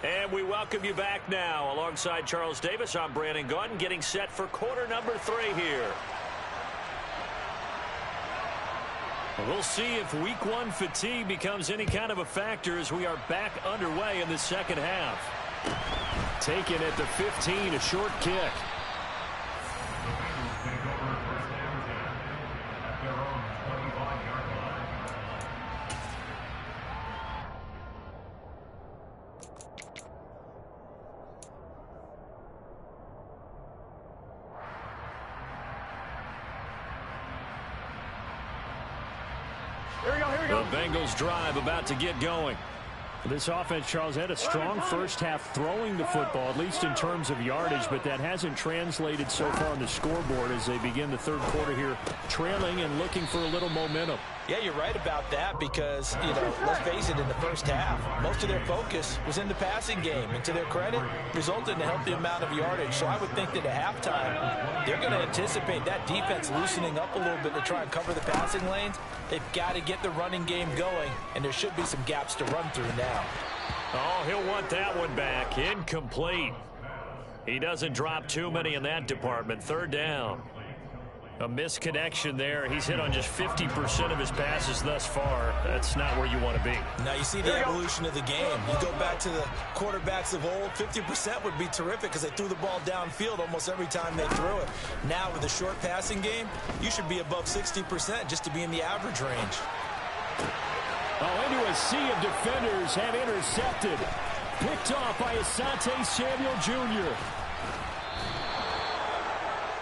And we welcome you back now. Alongside Charles Davis, I'm Brandon Gaudin, getting set for quarter number 3 here. We'll see if week 1 fatigue becomes any kind of a factor as we are back underway in the second half. Taken at the 15, a short kick. The Bengals drive about to get going. This offense, Charles, had a strong first half throwing the football, at least in terms of yardage, but that hasn't translated so far on the scoreboard as they begin the third quarter here, trailing and looking for a little momentum. Yeah, you're right about that because, you know, let's face it, in the first half, most of their focus was in the passing game. And to their credit, resulted in a healthy amount of yardage. So I would think that at halftime, they're going to anticipate that defense loosening up a little bit to try and cover the passing lanes. They've got to get the running game going, and there should be some gaps to run through now. Oh, he'll want that one back. Incomplete. He doesn't drop too many in that department. 3rd down. A misconnection there. He's hit on just 50% of his passes thus far. That's not where you want to be. Now you see the evolution of the game. You go back to the quarterbacks of old, 50% would be terrific because they threw the ball downfield almost every time they threw it. Now with a short passing game, you should be above 60% just to be in the average range. Oh, into a sea of defenders and intercepted. Picked off by Asante Samuel Jr.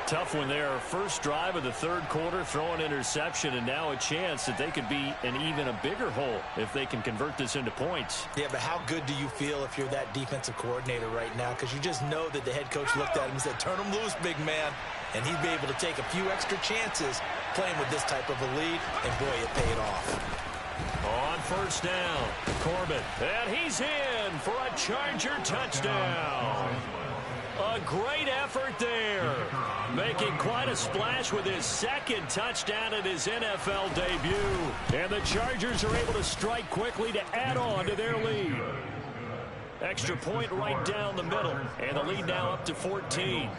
Tough one there. First drive of the third quarter, throwing interception, and now a chance that they could be in even a bigger hole if they can convert this into points. Yeah, but how good do you feel if you're that defensive coordinator right now? Because you just know that the head coach looked at him and said, turn him loose, big man. And he'd be able to take a few extra chances playing with this type of a lead, and boy, it paid off. On first down, Corbett, and he's in for a Charger touchdown. A great effort there, making quite a splash with his second touchdown in his NFL debut. And the Chargers are able to strike quickly to add on to their lead. Extra point right down the middle, and the lead now up to 14.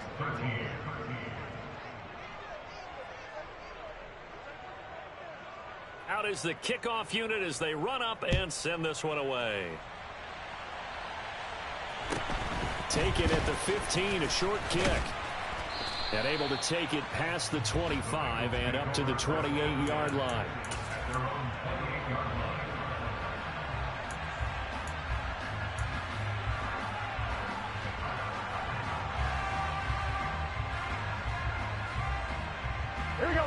Out is the kickoff unit as they run up and send this one away. Taken at the 15, a short kick. And able to take it past the 25 and up to the 28-yard line.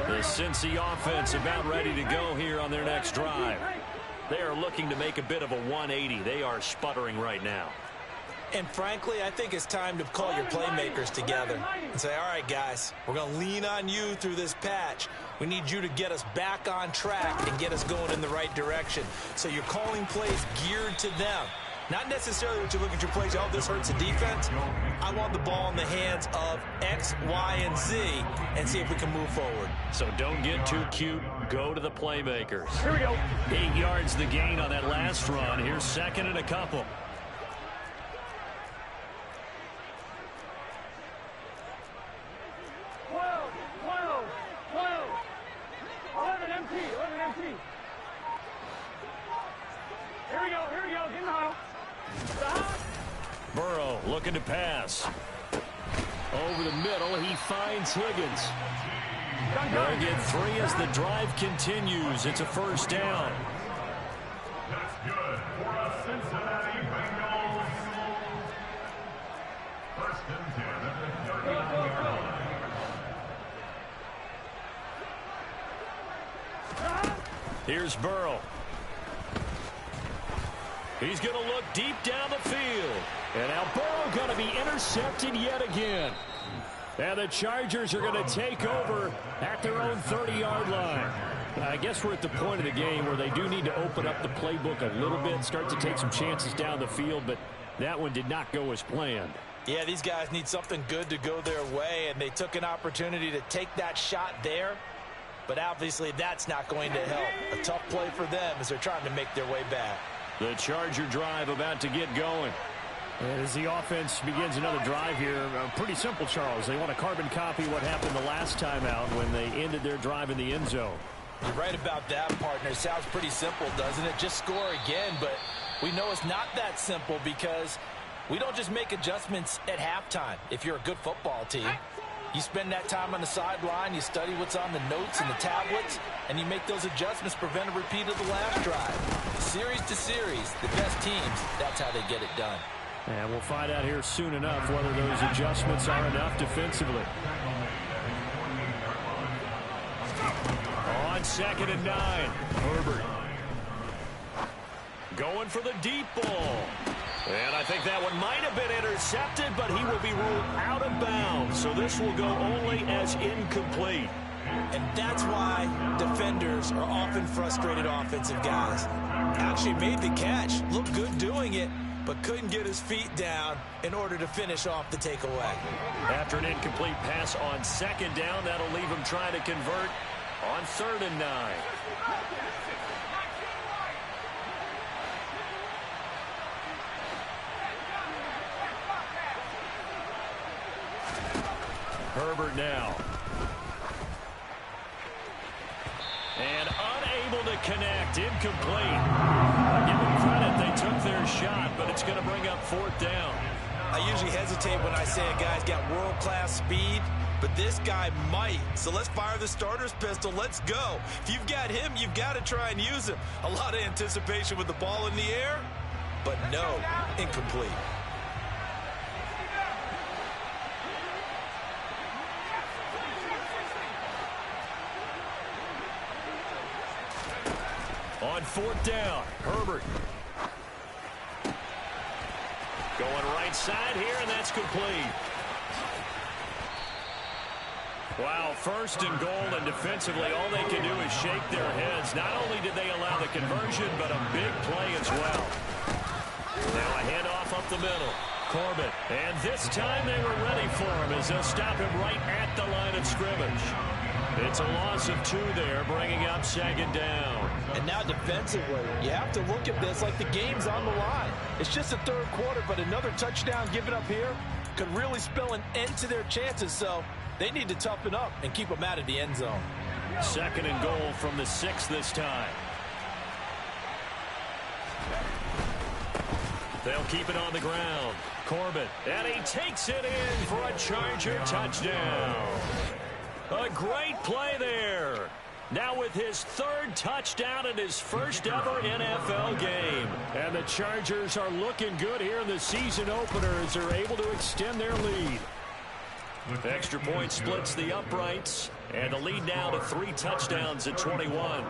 The Cincy offense about ready to go here on their next drive. They are looking to make a bit of a 180. They are sputtering right now. And frankly, I think it's time to call your playmakers together and say, all right, guys, we're going to lean on you through this patch. We need you to get us back on track and get us going in the right direction. So you're calling plays geared to them. Not necessarily what you look at your plays, oh, this hurts the defense. I want the ball in the hands of X, Y, and Z and see if we can move forward. So don't get too cute. Go to the playmakers. Here we go. 8 yards the gain on that last run. Here's second and a couple. Burrow looking to pass. Over the middle, he finds Higgins. They'll get 3 as the drive continues. It's a first down. That's good for a Cincinnati Bengals. First and 10 at the 39-yard line. Here's Burrow. He's going to look deep down the field. And now Burrow going to be intercepted yet again. And the Chargers are going to take over at their own 30-yard line. I guess we're at the point of the game where they do need to open up the playbook a little bit, start to take some chances down the field, but that one did not go as planned. Yeah, these guys need something good to go their way, and they took an opportunity to take that shot there. But obviously that's not going to help. A tough play for them as they're trying to make their way back. The Charger drive about to get going. And as the offense begins another drive here, pretty simple, Charles. They want to carbon copy what happened the last time out when they ended their drive in the end zone. You're right about that, partner. It sounds pretty simple, doesn't it? Just score again, but we know it's not that simple because we don't just make adjustments at halftime if you're a good football team. You spend that time on the sideline, you study what's on the notes and the tablets, and you make those adjustments, prevent a repeat of the last drive. Series to series, the best teams, that's how they get it done. And we'll find out here soon enough whether those adjustments are enough defensively. On 2nd and 9, Herbert. Going for the deep ball. And I think that one might have been intercepted, but he will be ruled out of bounds. So this will go only as incomplete. And that's why defenders are often frustrated offensive guys. Actually made the catch, looked good doing it, but couldn't get his feet down in order to finish off the takeaway. After an incomplete pass on 2nd down, that'll leave him trying to convert on 3rd and 9. Herbert now. And unable to connect. Incomplete. Give them credit. They took their shot, but it's going to bring up 4th down. I usually hesitate when I say a guy's got world-class speed, but this guy might. So let's fire the starter's pistol. Let's go. If you've got him, you've got to try and use him. A lot of anticipation with the ball in the air, but no, incomplete. On 4th down, Herbert. Going right side here, and that's complete. Wow, 1st and goal, and defensively, all they can do is shake their heads. Not only did they allow the conversion, but a big play as well. Now a handoff up the middle. Corbett, and this time they were ready for him as they'll stop him right at the line of scrimmage. It's a loss of 2 there, bringing up 2nd down. And now defensively, you have to look at this like the game's on the line. It's just the 3rd quarter, but another touchdown given up here could really spell an end to their chances. So they need to toughen up and keep them out of the end zone. 2nd and goal from the 6 this time. They'll keep it on the ground. Corbett, and he takes it in for a Charger touchdown. A great play there. Now with his 3rd touchdown in his first ever NFL game. And the Chargers are looking good here in the season opener as they're able to extend their lead. The extra point splits the uprights, and the lead now to 3 touchdowns at 21.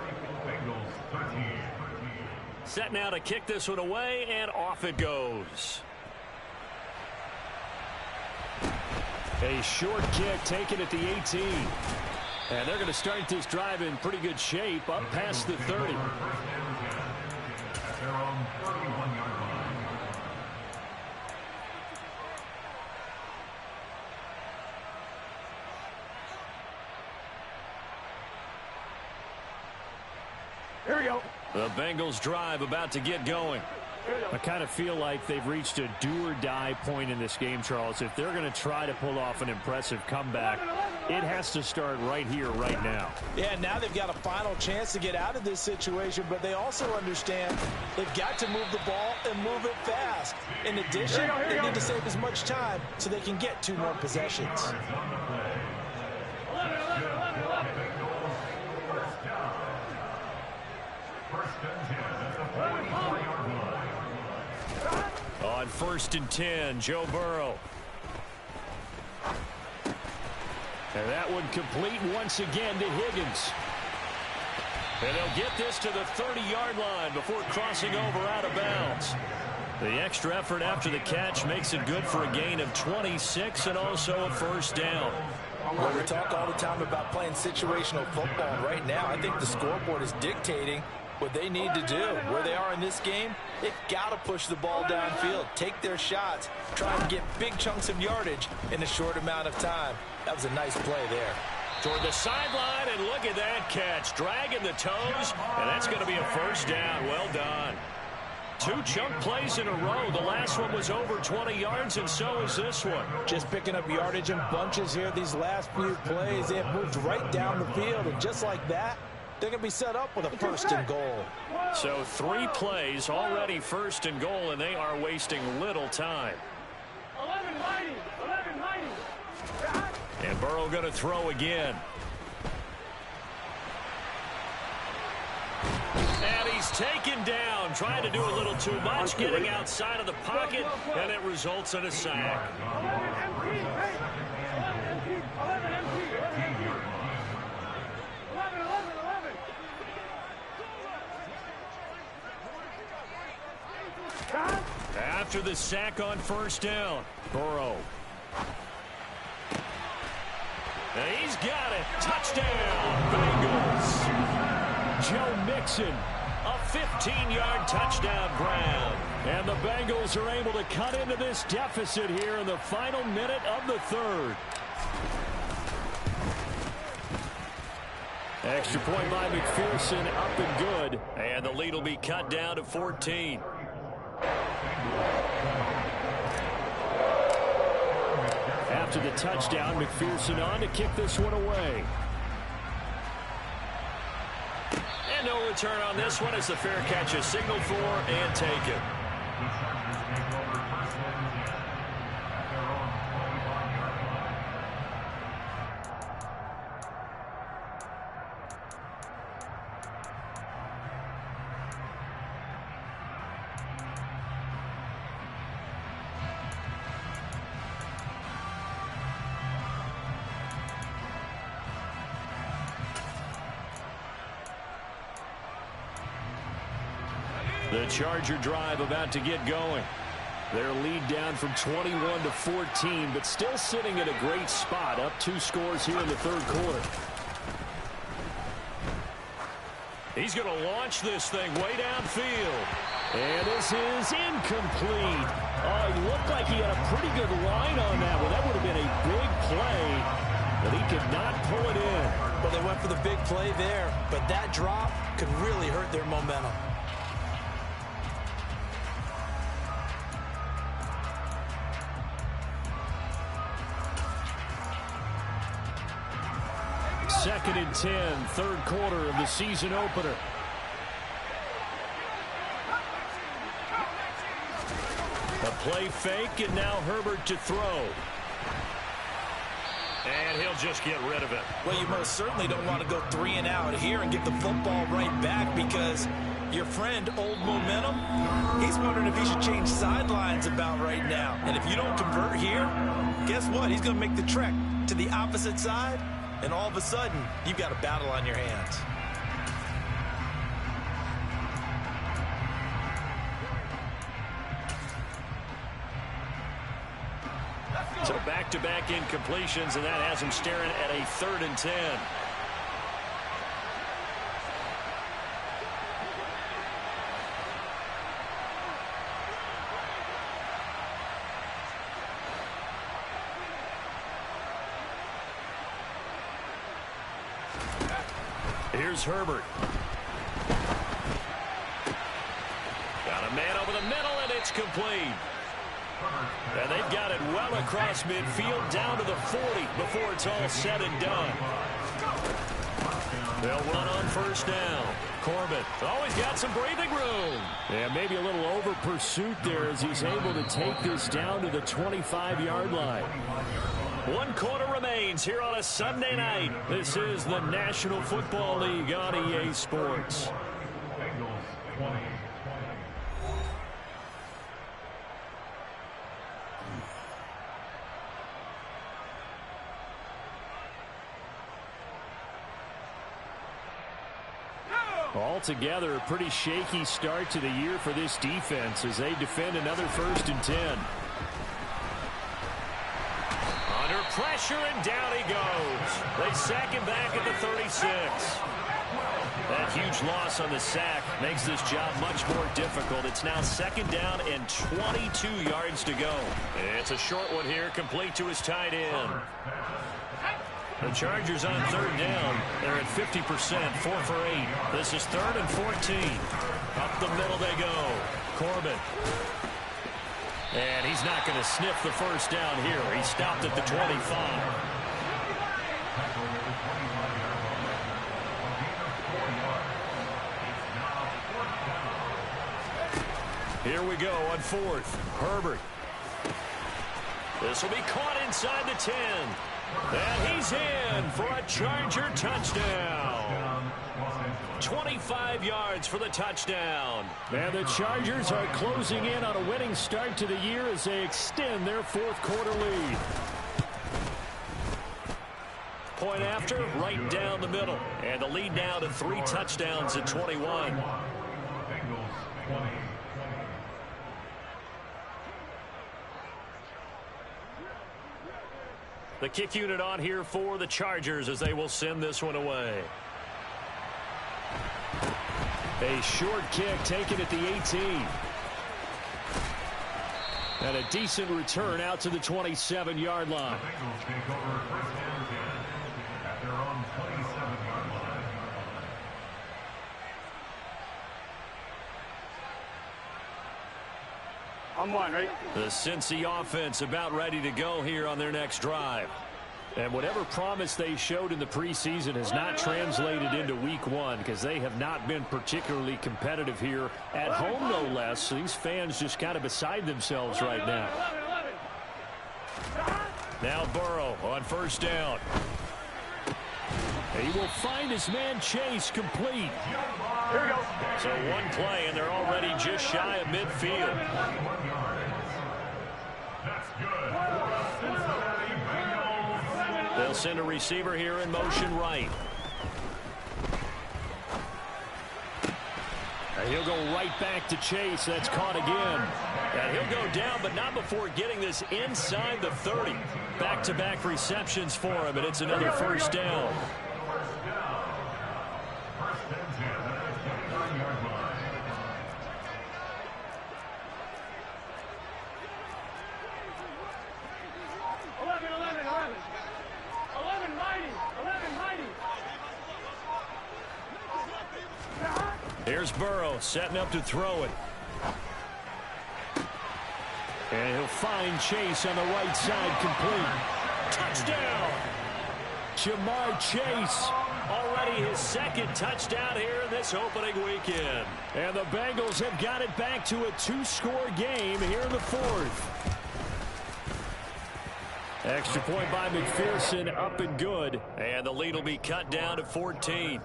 Set now to kick this one away, and off it goes. A short kick taken at the 18. And they're going to start this drive in pretty good shape up past the 30. Here we go. The Bengals drive about to get going. I kind of feel like they've reached a do-or-die point in this game, Charles. If they're going to try to pull off an impressive comeback, it has to start right here, right now. Yeah, now they've got a final chance to get out of this situation, but they also understand they've got to move the ball and move it fast. In addition, they need to save as much time so they can get 2 more possessions. On 1st and 10, Joe Burrow. And that one complete once again to Higgins. And they'll get this to the 30-yard line before crossing over out of bounds. The extra effort after the catch makes it good for a gain of 26 and also a 1st down. Well, we talk all the time about playing situational football. Right now, I think the scoreboard is dictating what they need to do. Where they are in this game, they've got to push the ball downfield, take their shots, try and get big chunks of yardage in a short amount of time. That was a nice play there. Toward the sideline, and look at that catch. Dragging the toes, and that's going to be a 1st down. Well done. 2 chunk plays in a row. The last one was over 20 yards, and so is this one. Just picking up yardage in bunches here these last few plays. They have moved right down the field, and just like that, they're going to be set up with a 1st and goal. So 3 plays, already 1st and goal, and they are wasting little time. 11-90. And Burrow going to throw again. And he's taken down, trying to do a little too much, getting outside of the pocket, and it results in a sack. After the sack on 1st down, Burrow. And he's got it. Touchdown, Bengals. Joe Mixon, a 15-yard touchdown grab. And the Bengals are able to cut into this deficit here in the final minute of the 3rd. Extra point by McPherson, up and good. And the lead will be cut down to 14. After the touchdown, McPherson on to kick this one away. And no return on this one as the fair catch is signaled for and taken. The Charger drive about to get going. Their lead down from 21 to 14, but still sitting at a great spot, up 2 scores here in the 3rd quarter. He's going to launch this thing way downfield. And this is incomplete. Oh, it looked like he had a pretty good line on that one. That would have been a big play, but he could not pull it in. Well, they went for the big play there, but that drop could really hurt their momentum. Second and 10, third quarter of the season opener. A play fake, and now Herbert to throw. And he'll just get rid of it. Well, you most certainly don't want to go 3 and out here and get the football right back, because your friend, Old Momentum, he's wondering if he should change sidelines about right now. And if you don't convert here, guess what? He's going to make the trek to the opposite side, and all of a sudden, you've got a battle on your hands. So back-to-back incompletions, and that has him staring at a 3rd and 10. Here's Herbert. Got a man over the middle, and it's complete. And they've got it well across midfield down to the 40 before it's all said and done. They'll run on first down. Corbett always got some breathing room. Yeah, maybe a little over pursuit there as he's able to take this down to the 25-yard line. 1 quarter remains here on a Sunday night. This is the National Football League on EA Sports. Altogether, a pretty shaky start to the year for this defense as they defend another 1st and 10. Under pressure, and down he goes. They sack him back at the 36. That huge loss on the sack makes this job much more difficult. It's now 2nd down and 22 yards to go. It's a short one here, complete to his tight end. The Chargers on 3rd down. They're at 50%, 4 for 8. This is 3rd and 14. Up the middle they go. Corbett. And he's not going to sniff the 1st down here. He stopped at the 25. Here we go on 4th. Herbert. This will be caught inside the 10. And he's in for a Charger touchdown. 25 yards for the touchdown. And the Chargers are closing in on a winning start to the year as they extend their 4th quarter lead. Point after, right down the middle. And the lead now to 3 touchdowns at 21. The kick unit on here for the Chargers as they will send this one away. A short kick taken at the 18. And a decent return out to the 27-yard line. I'm one, right? The Cincy offense about ready to go here on their next drive. And whatever promise they showed in the preseason has not translated into week 1 because they have not been particularly competitive here at home, no less. These fans just kind of beside themselves right now. Now Burrow on 1st down. He will find his man Chase complete. Here we go. So 1 play, and they're already just shy of midfield. They'll send a receiver here in motion right. And he'll go right back to Chase. That's caught again. And he'll go down, but not before getting this inside the 30. Back-to-back receptions for him, and it's another 1st down. Here's Burrow setting up to throw it. And he'll find Chase on the right side, complete. Touchdown! Jamar Chase, already his second touchdown here in this opening weekend. And the Bengals have got it back to a 2-score game here in the fourth. Extra point by McPherson, up and good. And the lead will be cut down to 14.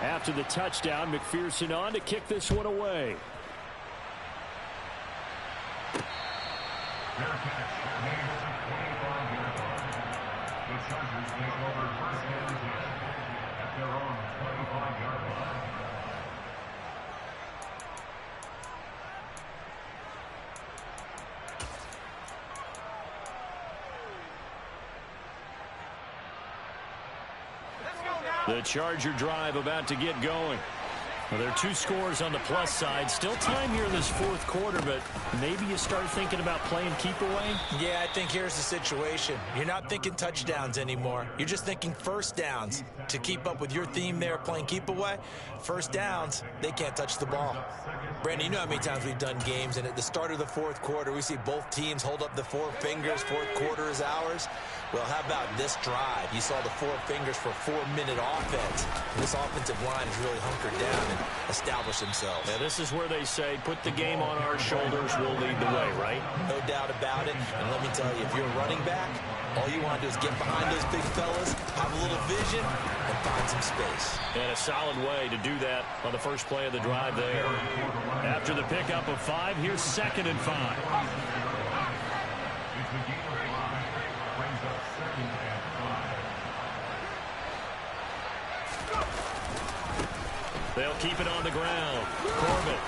After the touchdown, McPherson on to kick this one away. The Charger drive about to get going. Well, there are 2 scores on the plus side. Still time here in this fourth quarter, but maybe you start thinking about playing keep away? Yeah, I think here's the situation. You're not thinking touchdowns anymore. You're just thinking first downs. To keep up with your theme there, playing keep away, first downs, they can't touch the ball. Brandon, you know how many times we've done games, and at the start of the fourth quarter, we see both teams hold up the 4 fingers, fourth quarter is ours. Well, how about this drive? You saw the 4 fingers for 4-minute offense. And this offensive line has really hunkered down and established themselves. Yeah, this is where they say, put the game on our shoulders, we'll lead the way, right? No doubt about it. And let me tell you, if you're a running back, all you want to do is get behind those big fellas, have a little vision, and find some space. And a solid way to do that on the first play of the drive there. After the pickup of 5, here's 2nd and 5. They'll keep it on the ground. Corbett.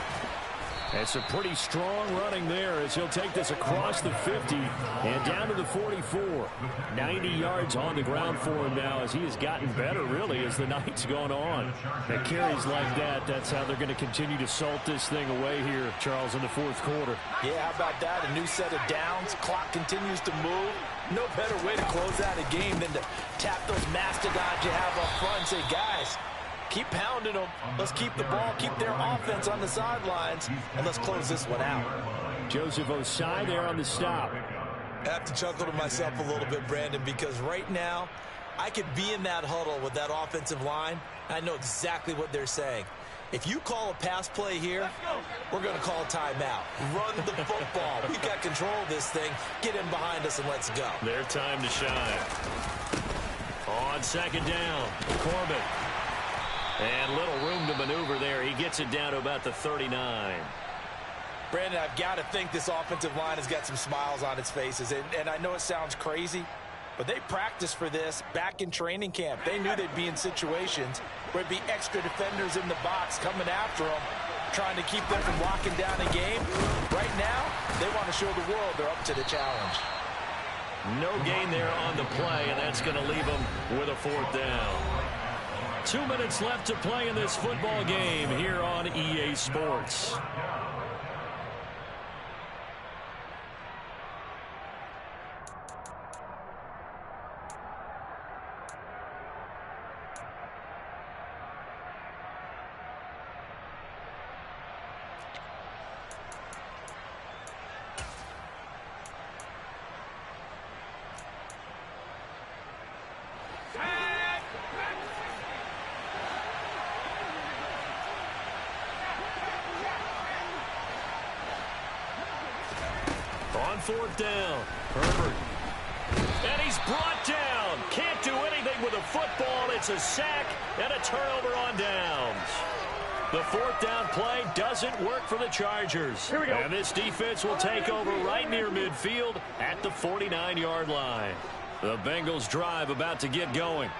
It's a pretty strong running there as he'll take this across the 50 and down to the 44. 90 yards on the ground for him now as he has gotten better, really, as the night's gone on. And carries like that, that's how they're going to continue to salt this thing away here, Charles, in the fourth quarter. Yeah, how about that? A new set of downs. Clock continues to move. No better way to close out a game than to tap those mastodons you have up front and say, guys, keep pounding them. Let's keep the ball, keep their offense on the sidelines, and let's close this one out. Joseph Osai there on the stop. I have to chuckle to myself a little bit, Brandon, because right now I could be in that huddle with that offensive line. I know exactly what they're saying. If you call a pass play here, we're going to call a timeout. Run the football. We've got control of this thing. Get in behind us and let's go. Their time to shine. On 2nd down, Corbett. And little room to maneuver there. He gets it down to about the 39. Brandon, I've got to think this offensive line has got some smiles on its faces. And I know it sounds crazy, but they practiced for this back in training camp. They knew they'd be in situations where there'd be extra defenders in the box coming after them, trying to keep them from locking down a game. Right now, they want to show the world they're up to the challenge. No gain there on the play, and that's going to leave them with a 4th down. 2 minutes left to play in this football game here on EA Sports. On 4th down, Herbert. And he's brought down. Can't do anything with a football. It's a sack and a turnover on downs. The 4th down play doesn't work for the Chargers. Here we go. And this defense will take over right near midfield at the 49-yard line. The Bengals drive about to get going.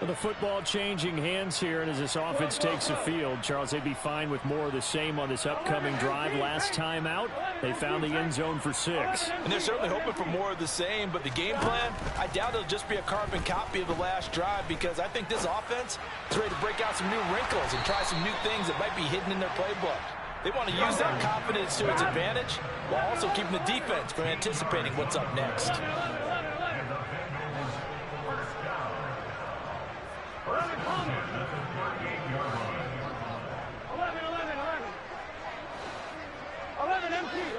The football changing hands here, and as this offense takes the field, Charles, they'd be fine with more of the same on this upcoming drive. Last time out, they found the end zone for 6. And they're certainly hoping for more of the same, but the game plan, I doubt it'll just be a carbon copy of the last drive, because I think this offense is ready to break out some new wrinkles and try some new things that might be hidden in their playbook. They want to use that confidence to its advantage while also keeping the defense from anticipating what's up next.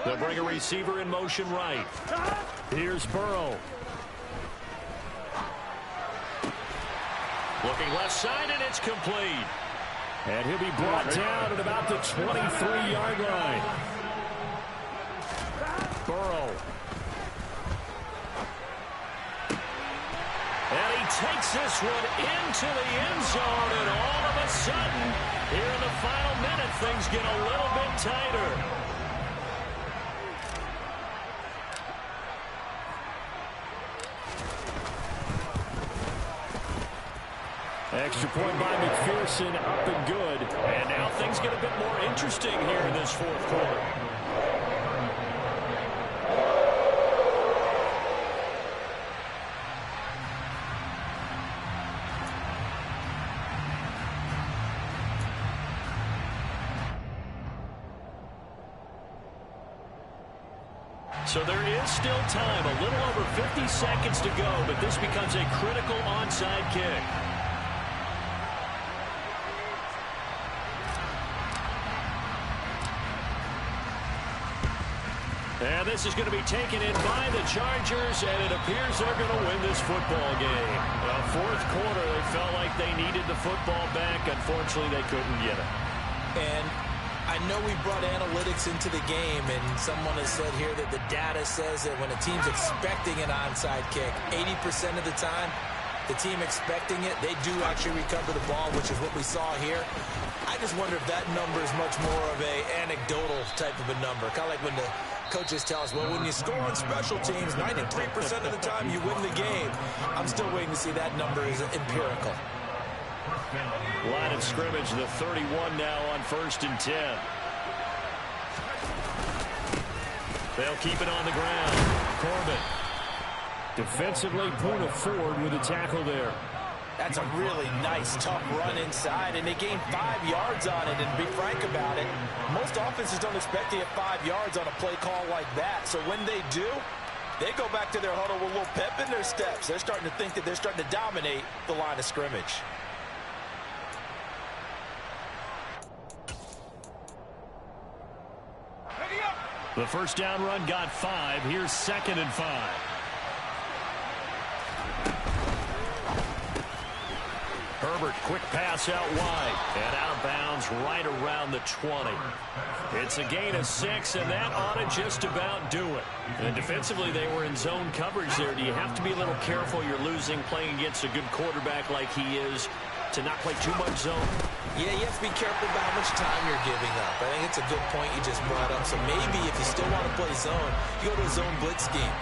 They'll bring a receiver in motion right. Here's Burrow. Looking left side, and it's complete. And he'll be brought down at about the 23-yard line. Burrow. And he takes this one into the end zone, and all of a sudden, here in the final minute, things get a little bit tighter. Extra point by McPherson, up and good. And now things get a bit more interesting here in this fourth quarter. So there is still time, a little over 50 seconds to go, but this becomes a critical onside kick. And this is going to be taken in by the Chargers, and it appears they're going to win this football game. Fourth quarter, they felt like they needed the football back. Unfortunately, they couldn't get it. And I know we brought analytics into the game, and someone has said here that the data says that when a team's expecting an onside kick, 80% of the time, the team expecting it, they do actually recover the ball, which is what we saw here. I just wonder if that number is much more of a anecdotal type of a number. Kind of like when the coaches tell us, well, when you score on special teams, 93% of the time you win the game. I'm still waiting to see that number is empirical. Line of scrimmage, the 31 now on 1st and 10. They'll keep it on the ground. Corbin. Defensively, Puna Ford with a tackle there. That's a really nice, tough run inside, and they gained 5 yards on it. And to be frank about it, most offenses don't expect to get 5 yards on a play call like that. So when they do, they go back to their huddle with a little pep in their steps. They're starting to think that they're starting to dominate the line of scrimmage. The first down run got 5. Here's 2nd and 5. Herbert, quick pass out wide. And out of bounds right around the 20. It's a gain of 6, and that ought to just about do it. And defensively, they were in zone coverage there. Do you have to be a little careful? You're losing playing against a good quarterback like he is to not play too much zone? Yeah, you have to be careful about how much time you're giving up. I think it's a good point you just brought up. So maybe if you still want to play zone, you go to a zone blitz scheme.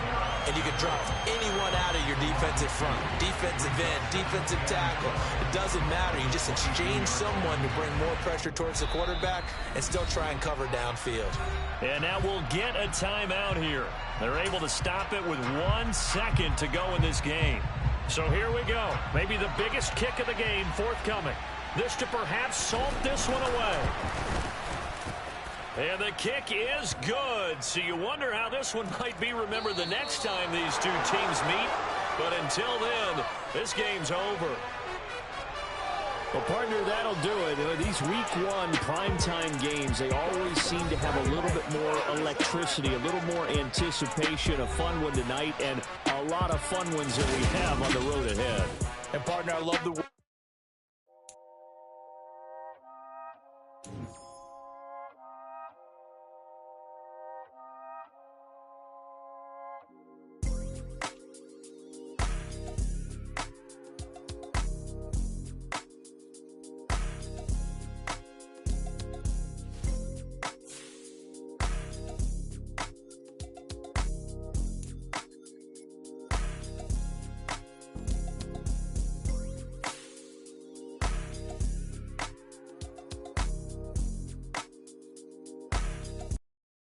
And you can drop anyone out of your defensive front. Defensive end, defensive tackle. It doesn't matter. You just exchange someone to bring more pressure towards the quarterback and still try and cover downfield. And now we'll get a timeout here. They're able to stop it with 1 second to go in this game. So here we go. Maybe the biggest kick of the game forthcoming. This to perhaps salt this one away. And the kick is good. So you wonder how this one might be remembered the next time these two teams meet. But until then, this game's over. Well, partner, that'll do it. These week 1 primetime games, they always seem to have a little bit more electricity, a little more anticipation. A fun one tonight, and a lot of fun ones that we have on the road ahead. And partner, I love the